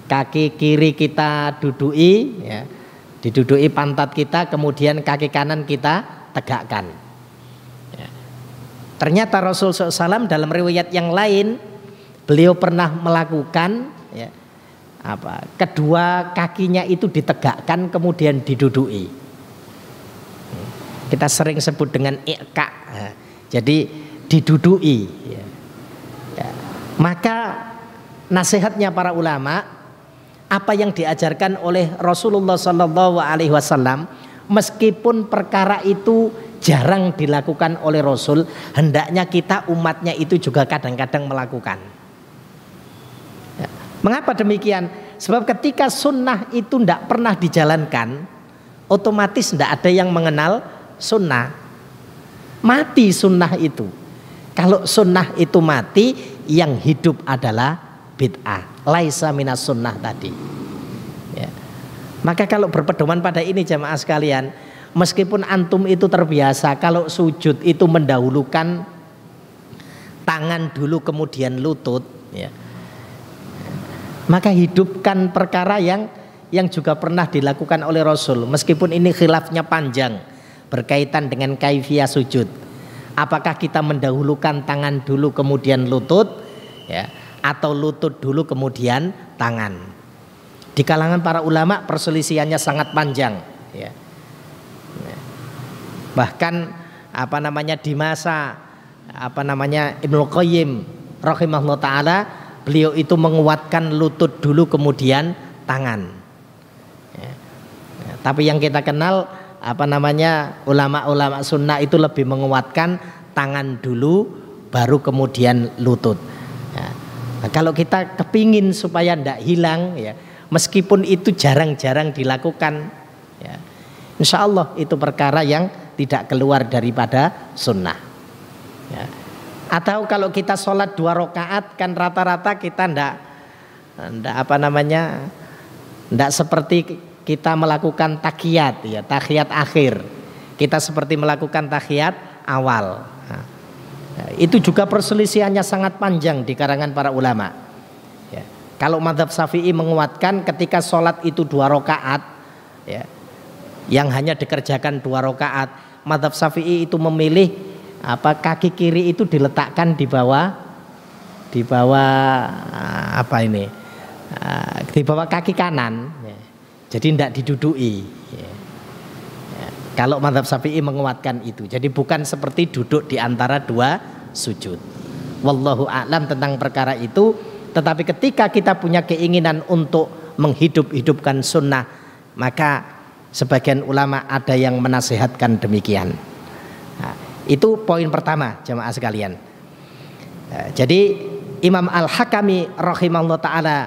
kaki kiri kita duduki, ya, diduduki pantat kita, kemudian kaki kanan kita tegakkan. Ya. Ternyata Rasul SAW dalam riwayat yang lain beliau pernah melakukan, ya, apa? Kedua kakinya itu ditegakkan kemudian diduduki. Kita sering sebut dengan i'ka, jadi diduduki. Ya. Ya. Maka nasihatnya para ulama, apa yang diajarkan oleh Rasulullah SAW, meskipun perkara itu jarang dilakukan oleh Rasul, hendaknya kita umatnya itu juga kadang-kadang melakukan. Ya. Mengapa demikian? Sebab ketika sunnah itu tidak pernah dijalankan, otomatis tidak ada yang mengenal sunnah. Mati sunnah itu. Kalau sunnah itu mati, yang hidup adalah bid'ah, laisa minas sunnah tadi. Ya. Maka kalau berpedoman pada ini jamaah sekalian, meskipun antum itu terbiasa kalau sujud itu mendahulukan tangan dulu kemudian lutut, ya, maka hidupkan perkara yang juga pernah dilakukan oleh Rasul, meskipun ini khilafnya panjang berkaitan dengan kaifiyah sujud. Apakah kita mendahulukan tangan dulu kemudian lutut, ya, atau lutut dulu kemudian tangan? Di kalangan para ulama perselisihannya sangat panjang, ya. Bahkan di masa Ibnu Qayyim rahimahullah taala, beliau itu menguatkan lutut dulu kemudian tangan. Ya. Ya, tapi yang kita kenal ulama-ulama sunnah itu lebih menguatkan tangan dulu baru kemudian lutut. Ya. Nah, kalau kita kepingin supaya tidak hilang, ya, meskipun itu jarang-jarang dilakukan, ya, insya Allah itu perkara yang tidak keluar daripada sunnah. Ya. Atau kalau kita sholat 2 rakaat kan rata-rata kita tidak seperti kita melakukan tahiyat, ya, tahiyat akhir. Kita seperti melakukan tahiyat awal. Nah, itu juga perselisihannya sangat panjang di kalangan para ulama. Ya. Kalau mazhab Syafi'i menguatkan ketika sholat itu 2 rakaat, ya, yang hanya dikerjakan 2 rakaat, mazhab Syafi'i itu memilih kaki kiri itu diletakkan di bawah di bawah kaki kanan. Ya. Jadi tidak diduduki. Ya. Ya. Kalau mazhab Syafi'i menguatkan itu, jadi bukan seperti duduk di antara 2 sujud. Wallahu a'lam tentang perkara itu. Tetapi ketika kita punya keinginan untuk menghidupkan sunnah, maka sebagian ulama ada yang menasihatkan demikian. Nah, itu poin pertama jamaah sekalian. Jadi Imam Al-Hakami rahimahullah ta'ala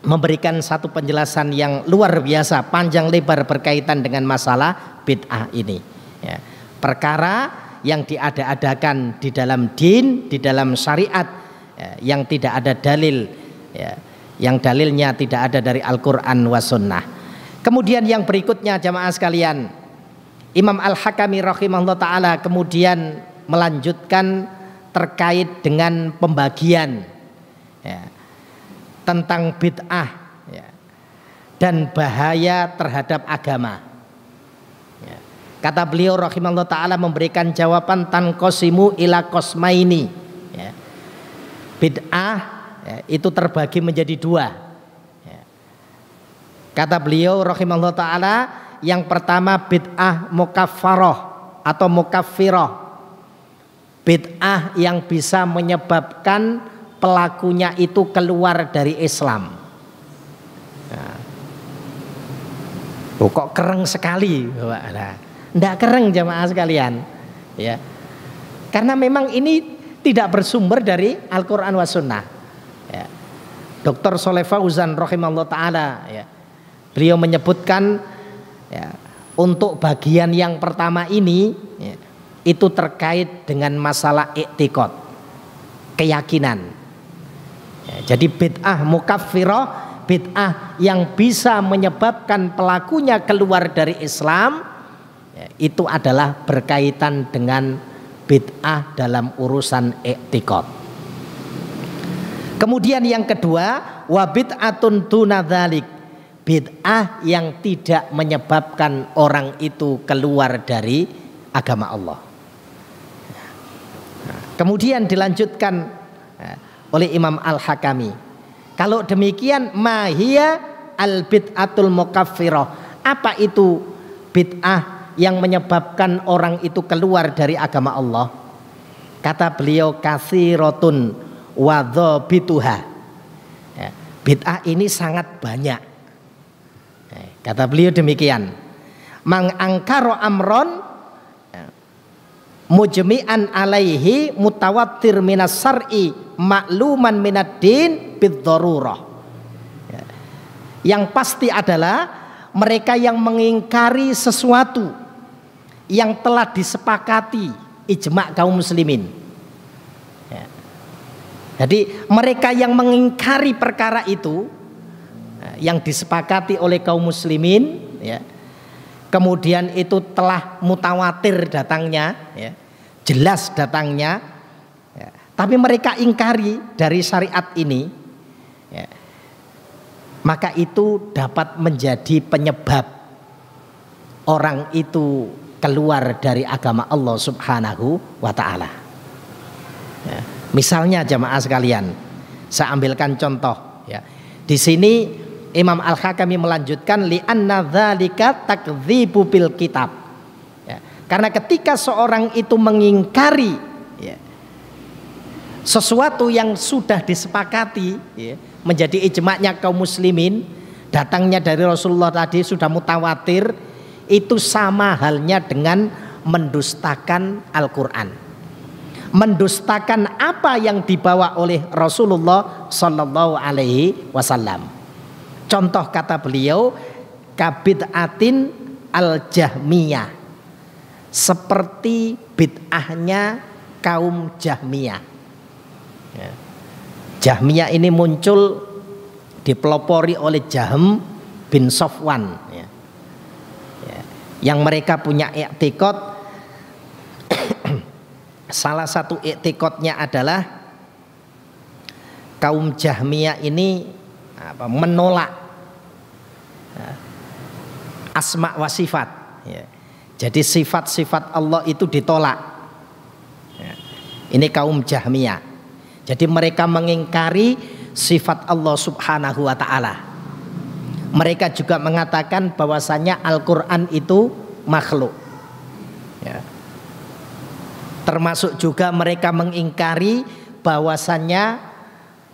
memberikan satu penjelasan yang luar biasa, panjang lebar berkaitan dengan masalah bid'ah ini, ya. Perkara yang diada-adakan di dalam din, di dalam syariat, ya, yang tidak ada dalil, ya, yang dalilnya tidak ada dari Al-Quran wa Sunnah. Kemudian yang berikutnya jamaah sekalian, Imam Al-Hakami rahimahullah ta'ala kemudian melanjutkan terkait dengan pembagian, ya, tentang bid'ah, ya, dan bahaya terhadap agama, ya. Kata beliau rahimahullah ta'ala memberikan jawaban tanqosimu ila qosmaini, ya. Bid'ah, ya, itu terbagi menjadi dua, ya. Kata beliau rahimahullah ta'ala, yang pertama bid'ah mukaffaroh atau mukaffirah, bid'ah yang bisa menyebabkan pelakunya itu keluar dari Islam. Nah, kok keren sekali, nah, ndak keren jamaah sekalian, ya, karena memang ini tidak bersumber dari Al-Quran wa Sunnah, ya. Dr. Shaleh Fauzan rahimahullah ta'ala, ya, beliau menyebutkan, ya, untuk bagian yang pertama ini, ya, itu terkait dengan masalah i'tiqad, keyakinan, ya. Jadi bid'ah mukaffirah, bid'ah yang bisa menyebabkan pelakunya keluar dari Islam, ya, itu adalah berkaitan dengan bid'ah dalam urusan i'tiqad. Kemudian yang kedua, wa bid'atun dunadzalik, bid'ah yang tidak menyebabkan orang itu keluar dari agama Allah. Kemudian dilanjutkan oleh Imam Al-Hakami, kalau demikian mahia al bid'atul mukaffirah, apa itu bid'ah yang menyebabkan orang itu keluar dari agama Allah? Kata beliau katsiratun wa dzabituha, ya, bid'ah ini sangat banyak. Kata beliau demikian, mang angkaro amron mujmi'an alaihi mutawatir minas sar'i makluman minad din bid-darurah. Yang pasti adalah mereka yang mengingkari sesuatu yang telah disepakati ijma' kaum muslimin, ya. Jadi mereka yang mengingkari perkara itu yang disepakati oleh kaum muslimin, ya, kemudian itu telah mutawatir datangnya, ya, jelas datangnya, ya, tapi mereka ingkari dari syariat ini, ya, maka itu dapat menjadi penyebab orang itu keluar dari agama Allah Subhanahu wa ta'ala, ya. Misalnya jamaah sekalian, saya ambilkan contoh, ya. Di sini Imam Al-Hakami melanjutkan li'anna dzalika takdzibu bil kitab, ya, karena ketika seorang itu mengingkari, ya, sesuatu yang sudah disepakati, ya, menjadi ijma'nya kaum muslimin, datangnya dari Rasulullah tadi sudah mutawatir, itu sama halnya dengan mendustakan Al-Quran, mendustakan apa yang dibawa oleh Rasulullah Sallallahu Alaihi Wasallam. Contoh kata beliau kabid'atin al-jahmiyah, seperti bid'ahnya kaum Jahmiyah, ya. Jahmiyah ini muncul dipelopori oleh Jahm bin Safwan, ya. Ya. Yang mereka punya i'tiqad, salah satu i'tiqadnya adalah kaum Jahmiyah ini menolak asma wa sifat, ya. Jadi sifat-sifat Allah itu ditolak, ya. Ini kaum Jahmiyah. Jadi mereka mengingkari sifat Allah Subhanahu wa ta'ala. Mereka juga mengatakan bahwasanya Al-Quran itu makhluk, ya. Termasuk juga mereka mengingkari bahwasanya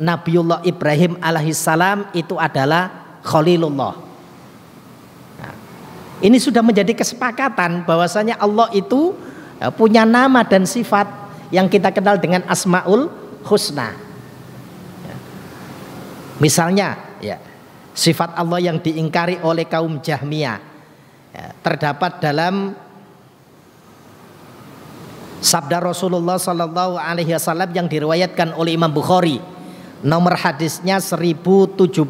Nabiullah Ibrahim alaihissalam itu adalah Khalilullah. Nah, ini sudah menjadi kesepakatan bahwasanya Allah itu punya nama dan sifat yang kita kenal dengan Asmaul Husna. Misalnya ya, sifat Allah yang diingkari oleh kaum Jahmiyah ya, terdapat dalam sabda Rasulullah Sallallahu Alaihi Wasallam yang diriwayatkan oleh Imam Bukhari, nomor hadisnya 1077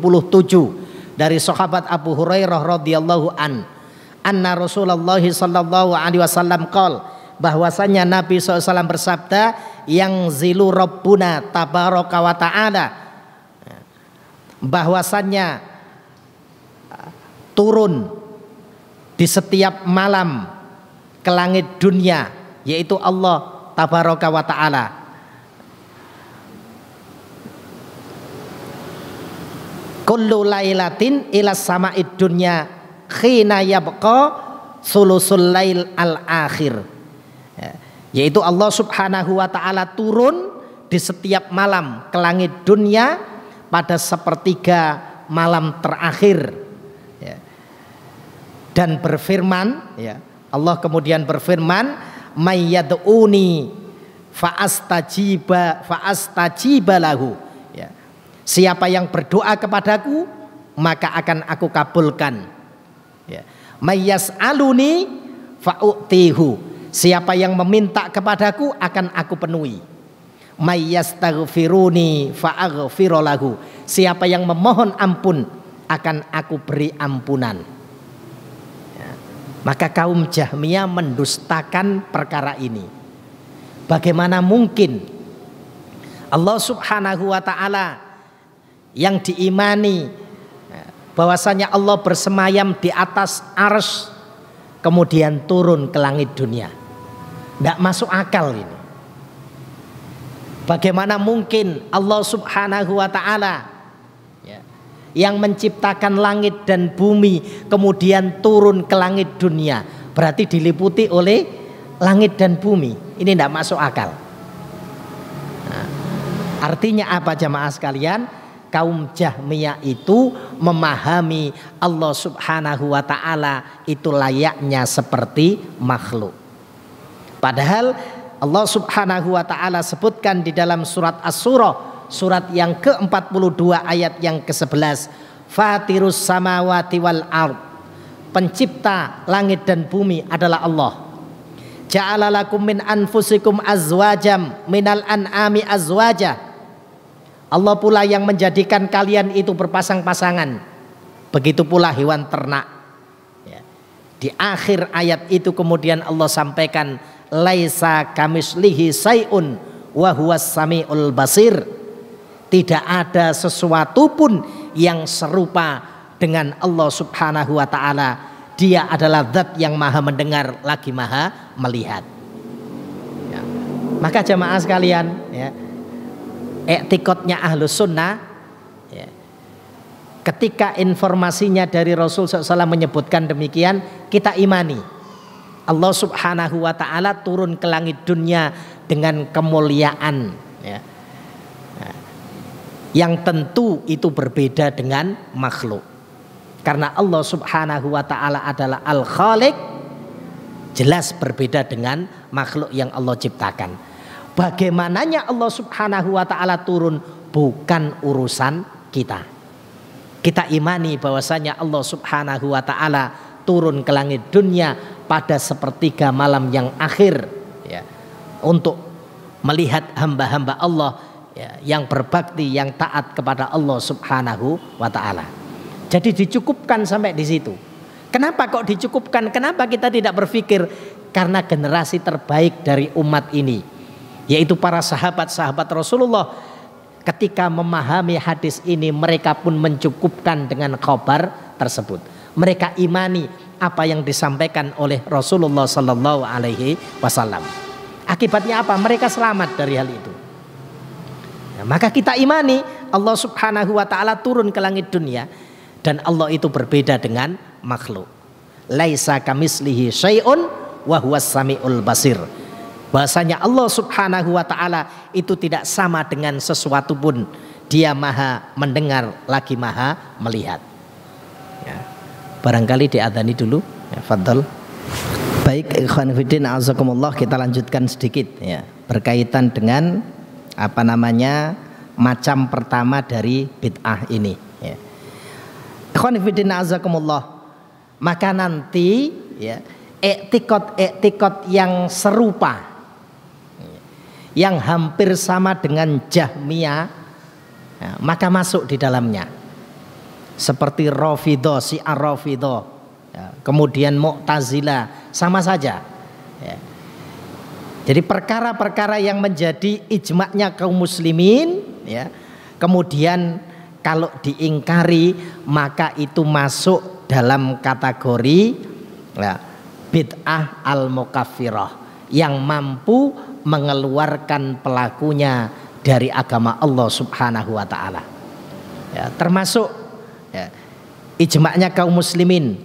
dari sahabat Abu Hurairah radhiyallahu anna Rasulullah Sallallahu Alaihi Wasallam qol, bahwasanya Nabi SAW bersabda, yang zilu Rabbuna tabaraka wa ta'ala, bahwasanya turun di setiap malam ke langit dunia, yaitu Allah tabaraka wa ta'ala. Kullu lailatin ila sama'id dunya khina yabqa sulusul lail al-akhir, yaitu Allah subhanahu wa ta'ala turun di setiap malam ke langit dunia pada sepertiga malam terakhir ya. Dan berfirman ya, Allah kemudian berfirman, mayyad'uni fa'astajiba lahu ya. Siapa yang berdoa kepadaku maka akan aku kabulkan ya. Mayyas'aluni fa'u'tihu, siapa yang meminta kepadaku akan aku penuhi. Mayyastaghfiruni fa'aghfirolahu, siapa yang memohon ampun akan aku beri ampunan ya. Maka kaum Jahmiyah mendustakan perkara ini. Bagaimana mungkin Allah subhanahu wa ta'ala yang diimani bahwasanya Allah bersemayam di atas arsy kemudian turun ke langit dunia? Tidak masuk akal ini. Bagaimana mungkin Allah subhanahu wa ta'ala ya, yang menciptakan langit dan bumi kemudian turun ke langit dunia, berarti diliputi oleh langit dan bumi. Ini tidak masuk akal. Nah, artinya apa jamaah sekalian? Kaum Jahmiyah itu memahami Allah subhanahu wa ta'ala itu layaknya seperti makhluk. Padahal Allah subhanahu wa ta'ala sebutkan di dalam surat As-Surah, surat yang ke-42 ayat yang ke-11, Fatirus samawati wal ard, pencipta langit dan bumi adalah Allah. Ja'ala lakum min anfusikum azwajam minal an'ami azwaja, Allah pula yang menjadikan kalian itu berpasang-pasangan, begitu pula hewan ternak ya. Di akhir ayat itu kemudian Allah sampaikan, laisa kamislihi sayun wa huwas samiul basir, tidak ada sesuatu pun yang serupa dengan Allah subhanahu wa ta'ala. Dia adalah zat yang maha mendengar lagi maha melihat ya. Maka jamaah sekalian ya, i'tiqadnya ahlus sunnah ya, ketika informasinya dari Rasul SAW menyebutkan demikian, kita imani Allah subhanahu wa ta'ala turun ke langit dunia dengan kemuliaan ya. Nah, yang tentu itu berbeda dengan makhluk, karena Allah subhanahu wa ta'ala adalah al-khaliq, jelas berbeda dengan makhluk yang Allah ciptakan. Bagaimananya Allah subhanahu wa ta'ala turun bukan urusan kita. Kita imani bahwasanya Allah subhanahu wa ta'ala turun ke langit dunia pada sepertiga malam yang akhir ya, untuk melihat hamba-hamba Allah ya, yang berbakti, yang taat kepada Allah subhanahu wa ta'ala. Jadi dicukupkan sampai di situ. Kenapa kok dicukupkan? Kenapa kita tidak berpikir? Karena generasi terbaik dari umat ini, yaitu para sahabat-sahabat Rasulullah, ketika memahami hadis ini mereka pun mencukupkan dengan khabar tersebut. Mereka imani apa yang disampaikan oleh Rasulullah Sallallahu Alaihi Wasallam. Akibatnya apa? Mereka selamat dari hal itu. Nah, maka kita imani Allah subhanahu wa ta'ala turun ke langit dunia, dan Allah itu berbeda dengan makhluk. Laisa kamislihi syai'un wa huwas samiul basir. Bahasanya Allah subhanahu wa ta'ala itu tidak sama dengan sesuatu pun. Dia maha mendengar lagi maha melihat ya. Barangkali diadhani dulu ya, fadhal. Baik ikhwan fillah azakumullah, kita lanjutkan sedikit ya, berkaitan dengan macam pertama dari bid'ah ini. Ya. Ikhwan fillah azakumullah. Maka nanti ya, iktikad yang serupa, yang hampir sama dengan Jahmiyah, ya, maka masuk di dalamnya. Seperti Rafidhah, Syiah Rafidhah, ya, kemudian Mu'tazilah, sama saja. Ya. Jadi perkara-perkara yang menjadi ijma'nya kaum muslimin, ya, kemudian kalau diingkari maka itu masuk dalam kategori ya, bid'ah al-mukaffirah yang mampu mengeluarkan pelakunya dari agama Allah Subhanahu wa taala. Ya, termasuk ya, ijma'nya kaum muslimin.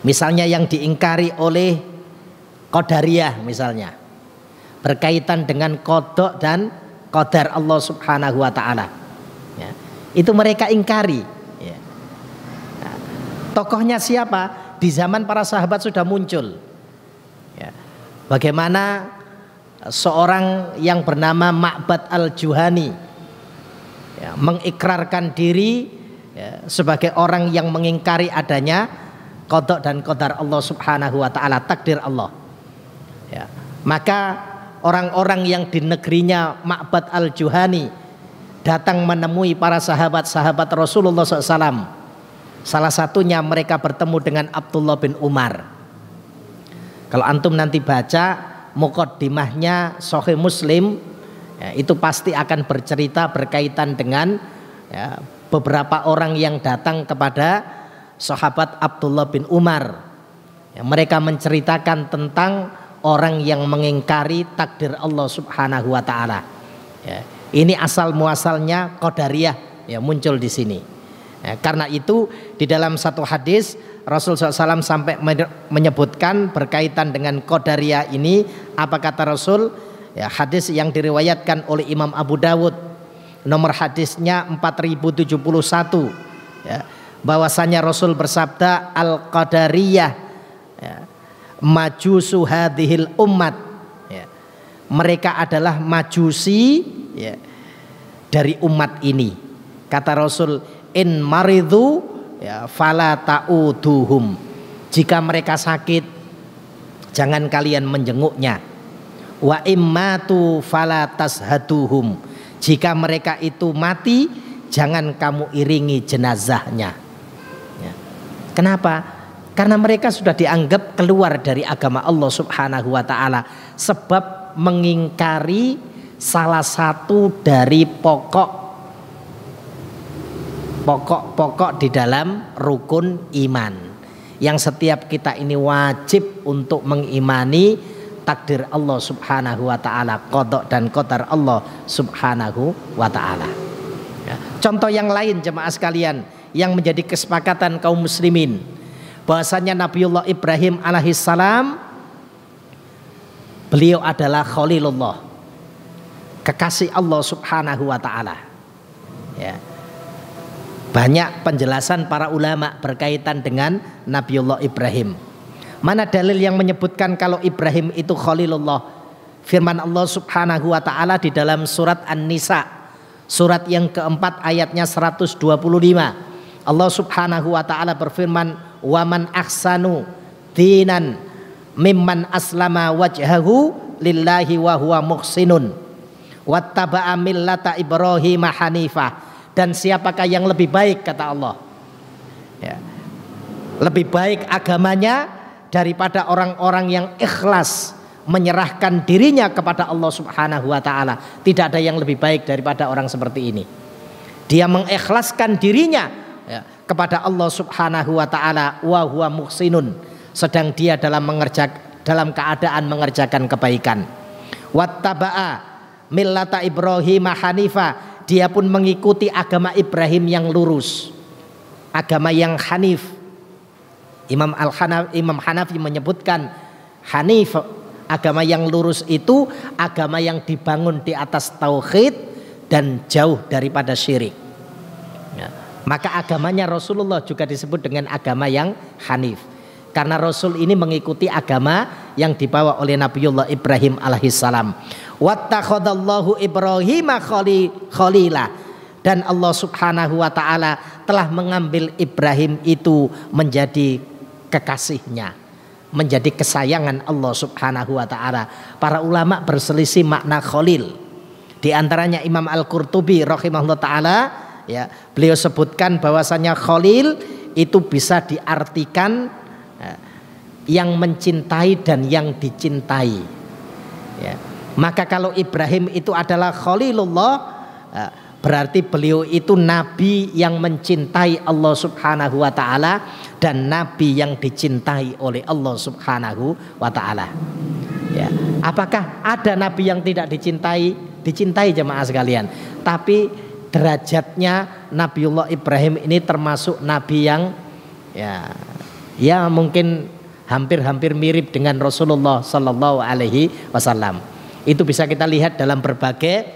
Misalnya yang diingkari oleh Qadariyah misalnya, berkaitan dengan qada dan qadar Allah Subhanahu wa taala. Ya, itu mereka ingkari. Ya. Nah, tokohnya siapa? Di zaman para sahabat sudah muncul. Ya. Bagaimana seorang yang bernama Ma'bad al-Juhani, ya, mengikrarkan diri ya, sebagai orang yang mengingkari adanya qada dan qadar Allah Subhanahu wa taala, takdir Allah. Ya. Maka orang-orang yang di negerinya Ma'bad al-Juhani datang menemui para sahabat-sahabat Rasulullah SAW. Salah satunya mereka bertemu dengan Abdullah bin Umar. Kalau antum nanti baca muqaddimahnya Sahih Muslim, ya, itu pasti akan bercerita berkaitan dengan ya, beberapa orang yang datang kepada sahabat Abdullah bin Umar. Ya, mereka menceritakan tentang orang yang mengingkari takdir Allah Subhanahu wa taala. Ya, ini asal muasalnya Qadariyah ya, muncul di sini. Ya, karena itu di dalam satu hadis Rasulullah SAW sampai menyebutkan berkaitan dengan Qadariyah ini, apa kata Rasul? Ya, hadis yang diriwayatkan oleh Imam Abu Dawud, nomor hadisnya 4071. Ya, bahwasanya Rasul bersabda, Al-Qadariyah ya, majusu hadhil ummat, ya, mereka adalah majusi ya, dari umat ini. Kata Rasul, in maridhu ya, fala ta'uduhum, jika mereka sakit jangan kalian menjenguknya. Wa immatu fala tashaduhum, jika mereka itu mati jangan kamu iringi jenazahnya. Ya. Kenapa? Karena mereka sudah dianggap keluar dari agama Allah Subhanahu wa taala sebab mengingkari salah satu dari pokok-pokok di dalam rukun iman yang setiap kita ini wajib untuk mengimani takdir Allah Subhanahu wa taala, qada dan qadar Allah Subhanahu wa taala. Ya. Contoh yang lain jemaah sekalian yang menjadi kesepakatan kaum muslimin, bahwasanya Nabiullah Ibrahim alaihissalam beliau adalah Khalilullah, kekasih Allah Subhanahu wa taala. Ya. Banyak penjelasan para ulama berkaitan dengan Nabiullah Ibrahim. Mana dalil yang menyebutkan kalau Ibrahim itu Khalilullah? Firman Allah Subhanahu wa taala di dalam surat An-Nisa, surat yang keempat ayatnya 125. Allah Subhanahu wa taala berfirman, "Waman ahsanu dinan mimman aslama wajhahu lillahi wa huwa muhsinun wattaba'a millata Ibrahim hanifah." Dan siapakah yang lebih baik, kata Allah ya, lebih baik agamanya daripada orang-orang yang ikhlas menyerahkan dirinya kepada Allah Subhanahu wa ta'ala. Tidak ada yang lebih baik daripada orang seperti ini. Dia mengikhlaskan dirinya ya, kepada Allah Subhanahu wa ta'ala, wa huwa muhsinun, sedang dia dalam keadaan mengerjakan kebaikan. Wattaba'a millata Ibrahim hanifah, dia pun mengikuti agama Ibrahim yang lurus, agama yang hanif. Imam Hanafi menyebutkan hanif, agama yang lurus itu agama yang dibangun di atas tauhid dan jauh daripada syirik. Ya. Maka agamanya Rasulullah juga disebut dengan agama yang hanif, karena Rasul ini mengikuti agama yang dibawa oleh Nabiullah Ibrahim alaihissalam. Wattakhadallahu Ibrahima khalila, dan Allah Subhanahu wa taala telah mengambil Ibrahim itu menjadi kekasihnya, menjadi kesayangan Allah Subhanahu wa taala. Para ulama berselisih makna khalil. Di antaranya Imam Al-Qurtubi rahimahullah taala, ya, beliau sebutkan bahwasanya khalil itu bisa diartikan yang mencintai dan yang dicintai. Ya. Maka kalau Ibrahim itu adalah khalilullah, berarti beliau itu nabi yang mencintai Allah Subhanahu wa taala dan nabi yang dicintai oleh Allah Subhanahu wa taala. Ya. Apakah ada nabi yang tidak dicintai? Dicintai jemaah sekalian. Tapi derajatnya Nabiullah Ibrahim ini termasuk nabi yang ya mungkin hampir-hampir mirip dengan Rasulullah sallallahu alaihi wasallam. Itu bisa kita lihat dalam berbagai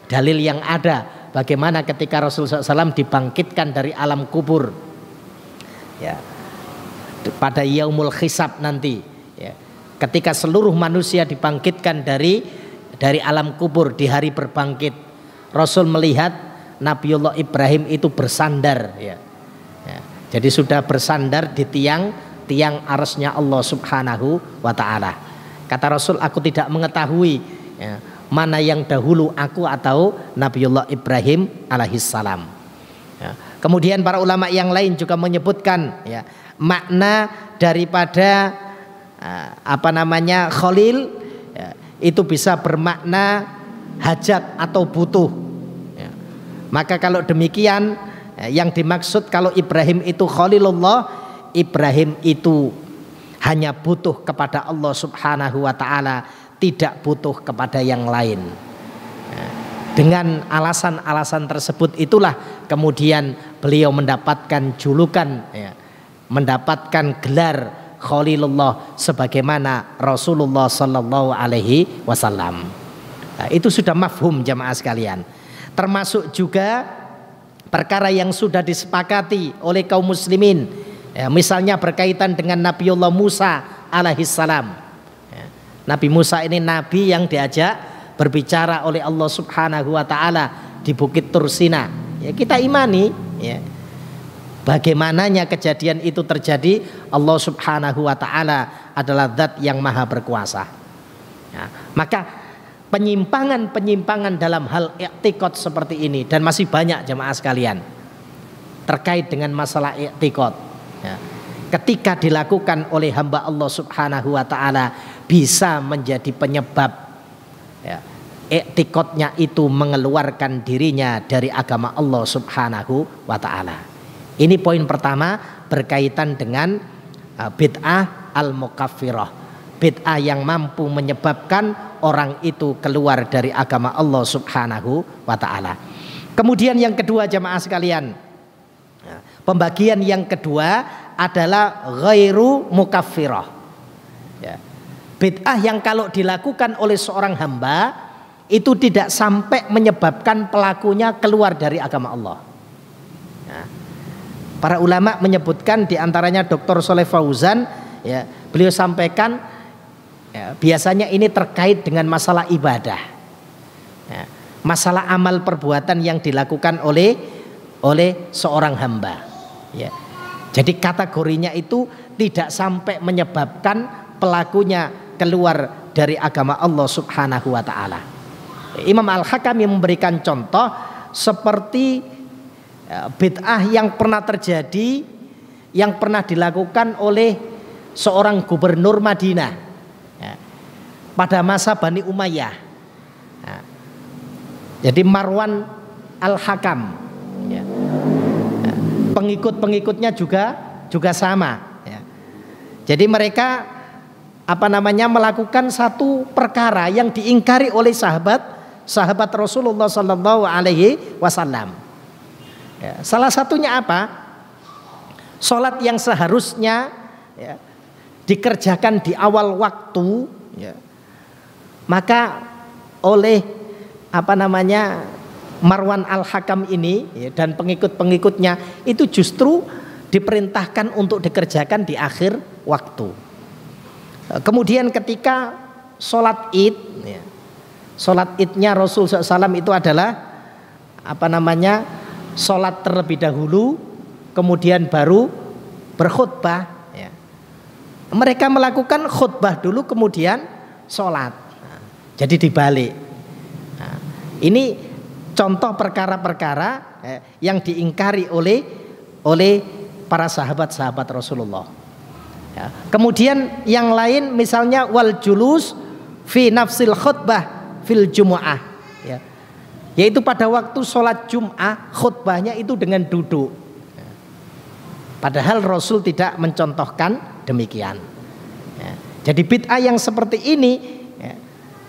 dalil yang ada. Bagaimana ketika Rasulullah SAW dibangkitkan dari alam kubur, ya, pada yaumul hisab nanti, ya, ketika seluruh manusia dibangkitkan dari alam kubur di hari berbangkit, Rasul melihat Nabiullah Ibrahim itu bersandar, ya. Ya, jadi sudah bersandar di tiang arsy-Nya Allah Subhanahu wa taala. Kata Rasul, aku tidak mengetahui, ya, mana yang dahulu, aku atau Nabiullah Ibrahim alaihissalam. Ya. Kemudian para ulama yang lain juga menyebutkan, ya, makna daripada khalil, ya, itu bisa bermakna hajat atau butuh. Ya. Maka kalau demikian, yang dimaksud kalau Ibrahim itu khalilullah, Ibrahim itu hanya butuh kepada Allah Subhanahu wa taala, tidak butuh kepada yang lain. Dengan alasan-alasan tersebut itulah kemudian beliau mendapatkan julukan, ya, mendapatkan gelar Khalilullah sebagaimana Rasulullah sallallahu alaihi wasallam. Nah, itu sudah mafhum jamaah sekalian. Termasuk juga perkara yang sudah disepakati oleh kaum muslimin, ya, misalnya berkaitan dengan Nabiullah Musa alaihissalam. Ya, Nabi Musa ini nabi yang diajak berbicara oleh Allah Subhanahu wa taala di Bukit Tursina. Ya, kita imani, ya, bagaimananya kejadian itu terjadi. Allah Subhanahu wa taala adalah zat yang maha berkuasa. Ya, maka penyimpangan dalam hal i'tiqad seperti ini, dan masih banyak jemaah sekalian terkait dengan masalah i'tiqad, ya, ketika dilakukan oleh hamba Allah Subhanahu wa taala bisa menjadi penyebab, ya, i'tiqadnya itu mengeluarkan dirinya dari agama Allah Subhanahu wa taala. Ini poin pertama berkaitan dengan bid'ah al-mukaffirah, bid'ah yang mampu menyebabkan orang itu keluar dari agama Allah Subhanahu wa taala. Kemudian yang kedua jamaah sekalian, pembagian yang kedua adalah ghairu mukaffirah, ya, bid'ah yang kalau dilakukan oleh seorang hamba itu tidak sampai menyebabkan pelakunya keluar dari agama Allah. Ya. Para ulama menyebutkan, diantaranya Dr. Shalih Fauzan, ya, beliau sampaikan, ya, biasanya ini terkait dengan masalah ibadah, ya, masalah amal perbuatan yang dilakukan oleh seorang hamba. Ya. Jadi kategorinya itu tidak sampai menyebabkan pelakunya keluar dari agama Allah Subhanahu wa taala. Imam Al-Hakami memberikan contoh seperti bid'ah yang pernah terjadi, yang pernah dilakukan oleh seorang gubernur Madinah, ya, pada masa Bani Umayyah. Ya. Jadi Marwan Al-Hakam, ya. Ya. Pengikut-pengikutnya juga sama, ya. Jadi mereka melakukan satu perkara yang diingkari oleh sahabat Rasulullah sallallahu alaihi wasallam. Ya, salah satunya apa? Sholat yang seharusnya, ya, dikerjakan di awal waktu, ya, maka oleh Marwan Al-Hakam ini, ya, dan pengikut-pengikutnya itu justru diperintahkan untuk dikerjakan di akhir waktu. Kemudian ketika sholat id, ya, sholat idnya Rasul SAW itu adalah sholat terlebih dahulu, kemudian baru berkhutbah. Ya. Mereka melakukan khutbah dulu, kemudian sholat. Jadi dibalik. Nah, ini contoh perkara-perkara yang diingkari oleh para sahabat-sahabat Rasulullah. Ya. Kemudian yang lain misalnya wal julus fi nafsil khutbah fil jumu'ah. Ya. Yaitu pada waktu sholat Jum'ah khutbahnya itu dengan duduk. Ya. Padahal Rasul tidak mencontohkan demikian. Ya. Jadi bid'ah yang seperti ini, ya,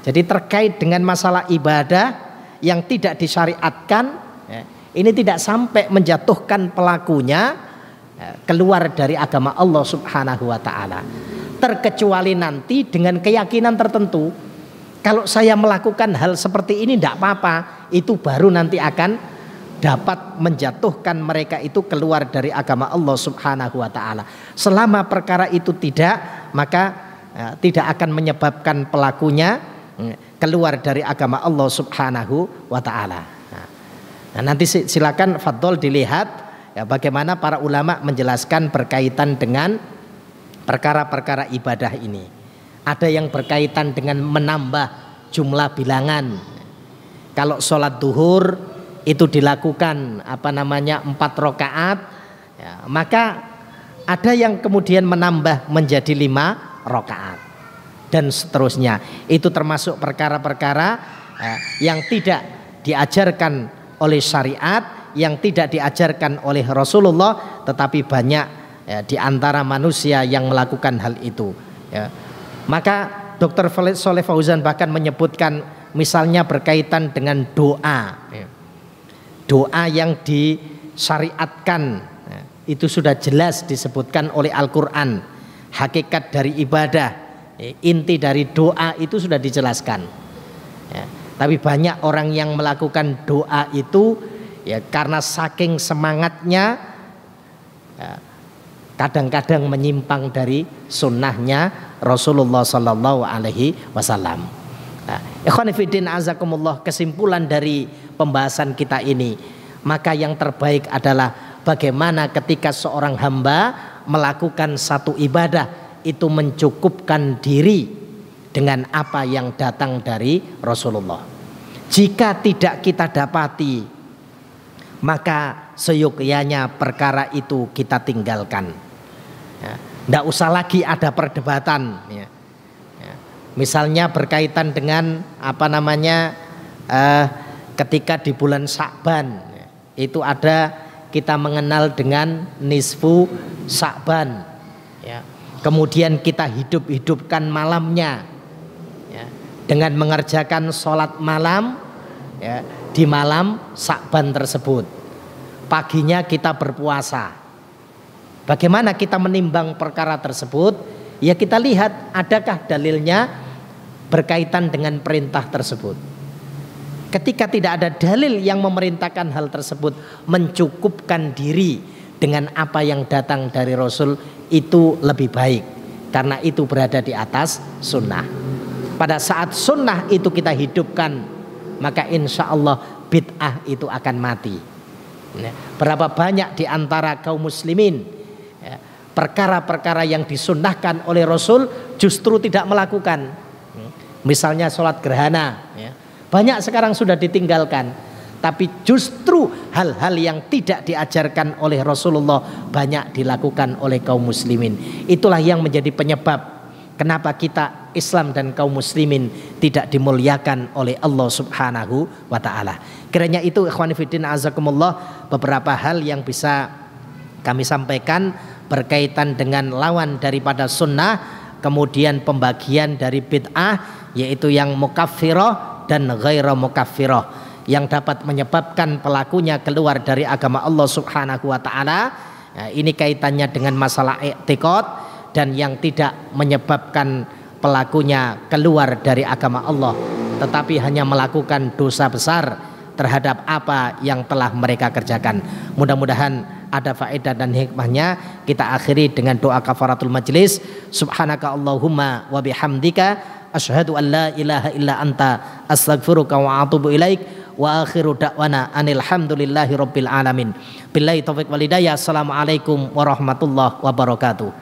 jadi terkait dengan masalah ibadah yang tidak disyariatkan, ya, ini tidak sampai menjatuhkan pelakunya keluar dari agama Allah Subhanahu wa ta'ala. Terkecuali nanti dengan keyakinan tertentu, kalau saya melakukan hal seperti ini tidak apa-apa, itu baru nanti akan dapat menjatuhkan mereka itu keluar dari agama Allah Subhanahu wa ta'ala. Selama perkara itu tidak, maka tidak akan menyebabkan pelakunya keluar dari agama Allah Subhanahu wa ta'ala. Nah, nanti silakan fadhol dilihat ya, bagaimana para ulama menjelaskan berkaitan dengan perkara-perkara ibadah ini. Ada yang berkaitan dengan menambah jumlah bilangan. Kalau sholat duhur itu dilakukan 4 rakaat, ya, maka ada yang kemudian menambah menjadi 5 rakaat dan seterusnya. Itu termasuk perkara-perkara yang tidak diajarkan oleh syariat, yang tidak diajarkan oleh Rasulullah, tetapi banyak ya, di antara manusia yang melakukan hal itu. Ya. Maka Dr. Shalih Fauzan bahkan menyebutkan misalnya berkaitan dengan doa. Ya. Doa yang disyariatkan, ya, itu sudah jelas disebutkan oleh Al-Quran. Hakikat dari ibadah, ya, inti dari doa itu sudah dijelaskan. Ya. Tapi banyak orang yang melakukan doa itu ya karena saking semangatnya, ya, kadang-kadang menyimpang dari sunnahnya Rasulullah Sallallahu Alaihi Wasallam. Ikhwan fillah azakumullah, kesimpulan dari pembahasan kita ini, maka yang terbaik adalah bagaimana ketika seorang hamba melakukan satu ibadah itu mencukupkan diri dengan apa yang datang dari Rasulullah. Jika tidak kita dapati, maka seyogyanya perkara itu kita tinggalkan. Ya, tidak usah lagi ada perdebatan. Ya. Ya. Misalnya berkaitan dengan ketika di bulan Sya'ban, ya, itu ada kita mengenal dengan nisfu Sya'ban. Ya. Kemudian kita hidupkan malamnya, ya, dengan mengerjakan sholat malam, ya, di malam Sya'ban tersebut. Paginya kita berpuasa. Bagaimana kita menimbang perkara tersebut? Ya kita lihat adakah dalilnya berkaitan dengan perintah tersebut. Ketika tidak ada dalil yang memerintahkan hal tersebut, mencukupkan diri dengan apa yang datang dari Rasul itu lebih baik, karena itu berada di atas sunnah. Pada saat sunnah itu kita hidupkan, maka insya Allah bid'ah itu akan mati. Berapa banyak di antara kaum muslimin, ya, perkara-perkara yang disunnahkan oleh Rasul justru tidak melakukan. Misalnya sholat gerhana, ya, banyak sekarang sudah ditinggalkan. Tapi justru hal-hal yang tidak diajarkan oleh Rasulullah banyak dilakukan oleh kaum muslimin. Itulah yang menjadi penyebab kenapa kita Islam dan kaum muslimin tidak dimuliakan oleh Allah Subhanahu wa ta'ala. Kiranya itu ikhwan fillah azakumullah beberapa hal yang bisa kami sampaikan berkaitan dengan lawan daripada sunnah, kemudian pembagian dari bid'ah, yaitu yang mukaffirah dan ghaira mukaffirah, yang dapat menyebabkan pelakunya keluar dari agama Allah Subhanahu wa ta'ala. Nah, ini kaitannya dengan masalah i'tiqad, dan yang tidak menyebabkan pelakunya keluar dari agama Allah, tetapi hanya melakukan dosa besar terhadap apa yang telah mereka kerjakan. Mudah-mudahan ada faedah dan hikmahnya. Kita akhiri dengan doa kafaratul majlis. Subhanaka Allahumma wa bihamdika asyhadu an la ilaha illa anta astaghfiruka wa atubu ilaik. Wa akhiru da'wana anil hamdulillahi rabbil alamin. Billahi taufiq wal hidayah. Assalamualaikum warahmatullahi wabarakatuh.